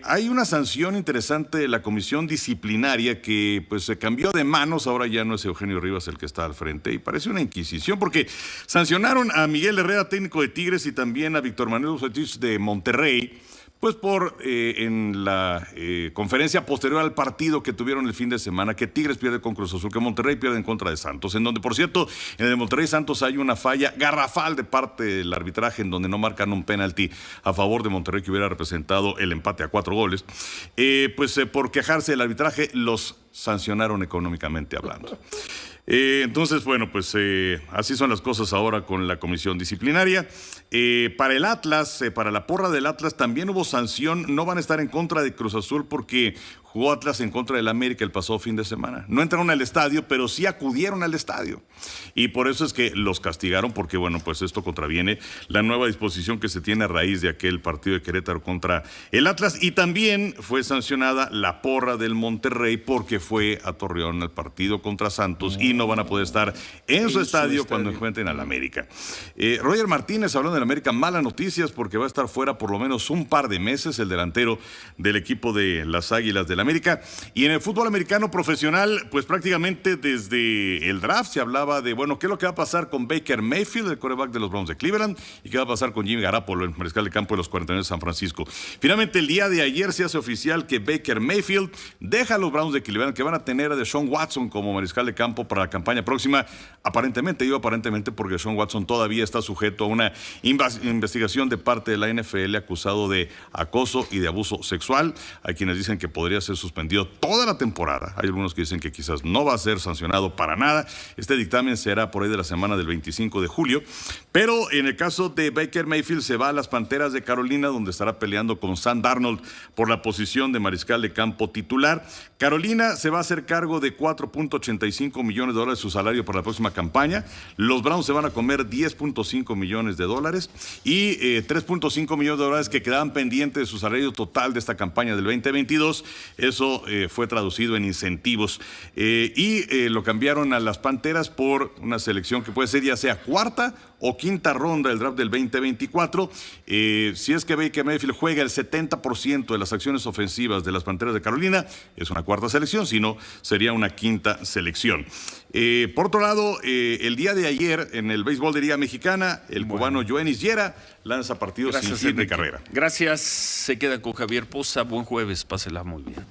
Hay una sanción interesante de la comisión disciplinaria que pues se cambió de manos. Ahora ya no es Eugenio Rivas el que está al frente y parece una inquisición, porque sancionaron a Miguel Herrera, técnico de Tigres, y también a Víctor Manuel Bucetich de Monterrey, pues por en la conferencia posterior al partido que tuvieron el fin de semana, que Tigres pierde con Cruz Azul, que Monterrey pierde en contra de Santos, en donde, por cierto, en el Monterrey Santos hay una falla garrafal de parte del arbitraje, en donde no marcan un penalti a favor de Monterrey, que hubiera representado el empate a 4 goles. Por quejarse del arbitraje, los sancionaron económicamente hablando. Entonces, bueno, pues así son las cosas ahora con la comisión disciplinaria. Para el Atlas, para la porra del Atlas también hubo sanción. No van a estar en contra de Cruz Azul porque jugó Atlas en contra del América el pasado fin de semana. No entraron al estadio, pero sí acudieron al estadio. Y por eso es que los castigaron, porque bueno, pues esto contraviene la nueva disposición que se tiene a raíz de aquel partido de Querétaro contra el Atlas. Y también fue sancionada la porra del Monterrey porque fue a Torreón al partido contra Santos y no van a poder estar en su estadio cuando encuentren al América. Roger Martínez, hablando del América, malas noticias porque va a estar fuera por lo menos un par de meses, el delantero del equipo de las Águilas del América. Y en el fútbol americano profesional, pues prácticamente desde el draft se hablaba de, bueno, ¿qué es lo que va a pasar con Baker Mayfield, el quarterback de los Browns de Cleveland? ¿Y qué va a pasar con Jimmy Garoppolo, el mariscal de campo de los 49 de San Francisco? Finalmente, el día de ayer se hace oficial que Baker Mayfield deja a los Browns de Cleveland, que van a tener a Deshaun Watson como mariscal de campo para la campaña próxima. Aparentemente, porque Deshaun Watson todavía está sujeto a una investigación de parte de la NFL acusado de acoso y de abuso sexual. Hay quienes dicen que podría ser suspendido toda la temporada. Hay algunos que dicen que quizás no va a ser sancionado para nada. Este dictamen será por ahí de la semana del 25 de julio. Pero en el caso de Baker Mayfield se va a las Panteras de Carolina, donde estará peleando con Sam Darnold por la posición de mariscal de campo titular. Carolina se va a hacer cargo de $4.85 millones de su salario para la próxima campaña. Los Browns se van a comer $10.5 millones y 3.5 millones de dólares que quedaban pendientes de su salario total de esta campaña del 2022. Eso fue traducido en incentivos y lo cambiaron a las Panteras por una selección que puede ser ya sea cuarta o quinta ronda del draft del 2024. Si es que Baker Mayfield juega el 70% de las acciones ofensivas de las Panteras de Carolina, es una cuarta selección, si no, sería una quinta selección. Por otro lado, el día de ayer en el béisbol de Liga Mexicana, el cubano Yoenis Yera lanza partidos sin hit de carrera. Gracias, se queda con Javier Poza. Buen jueves, pásela muy bien.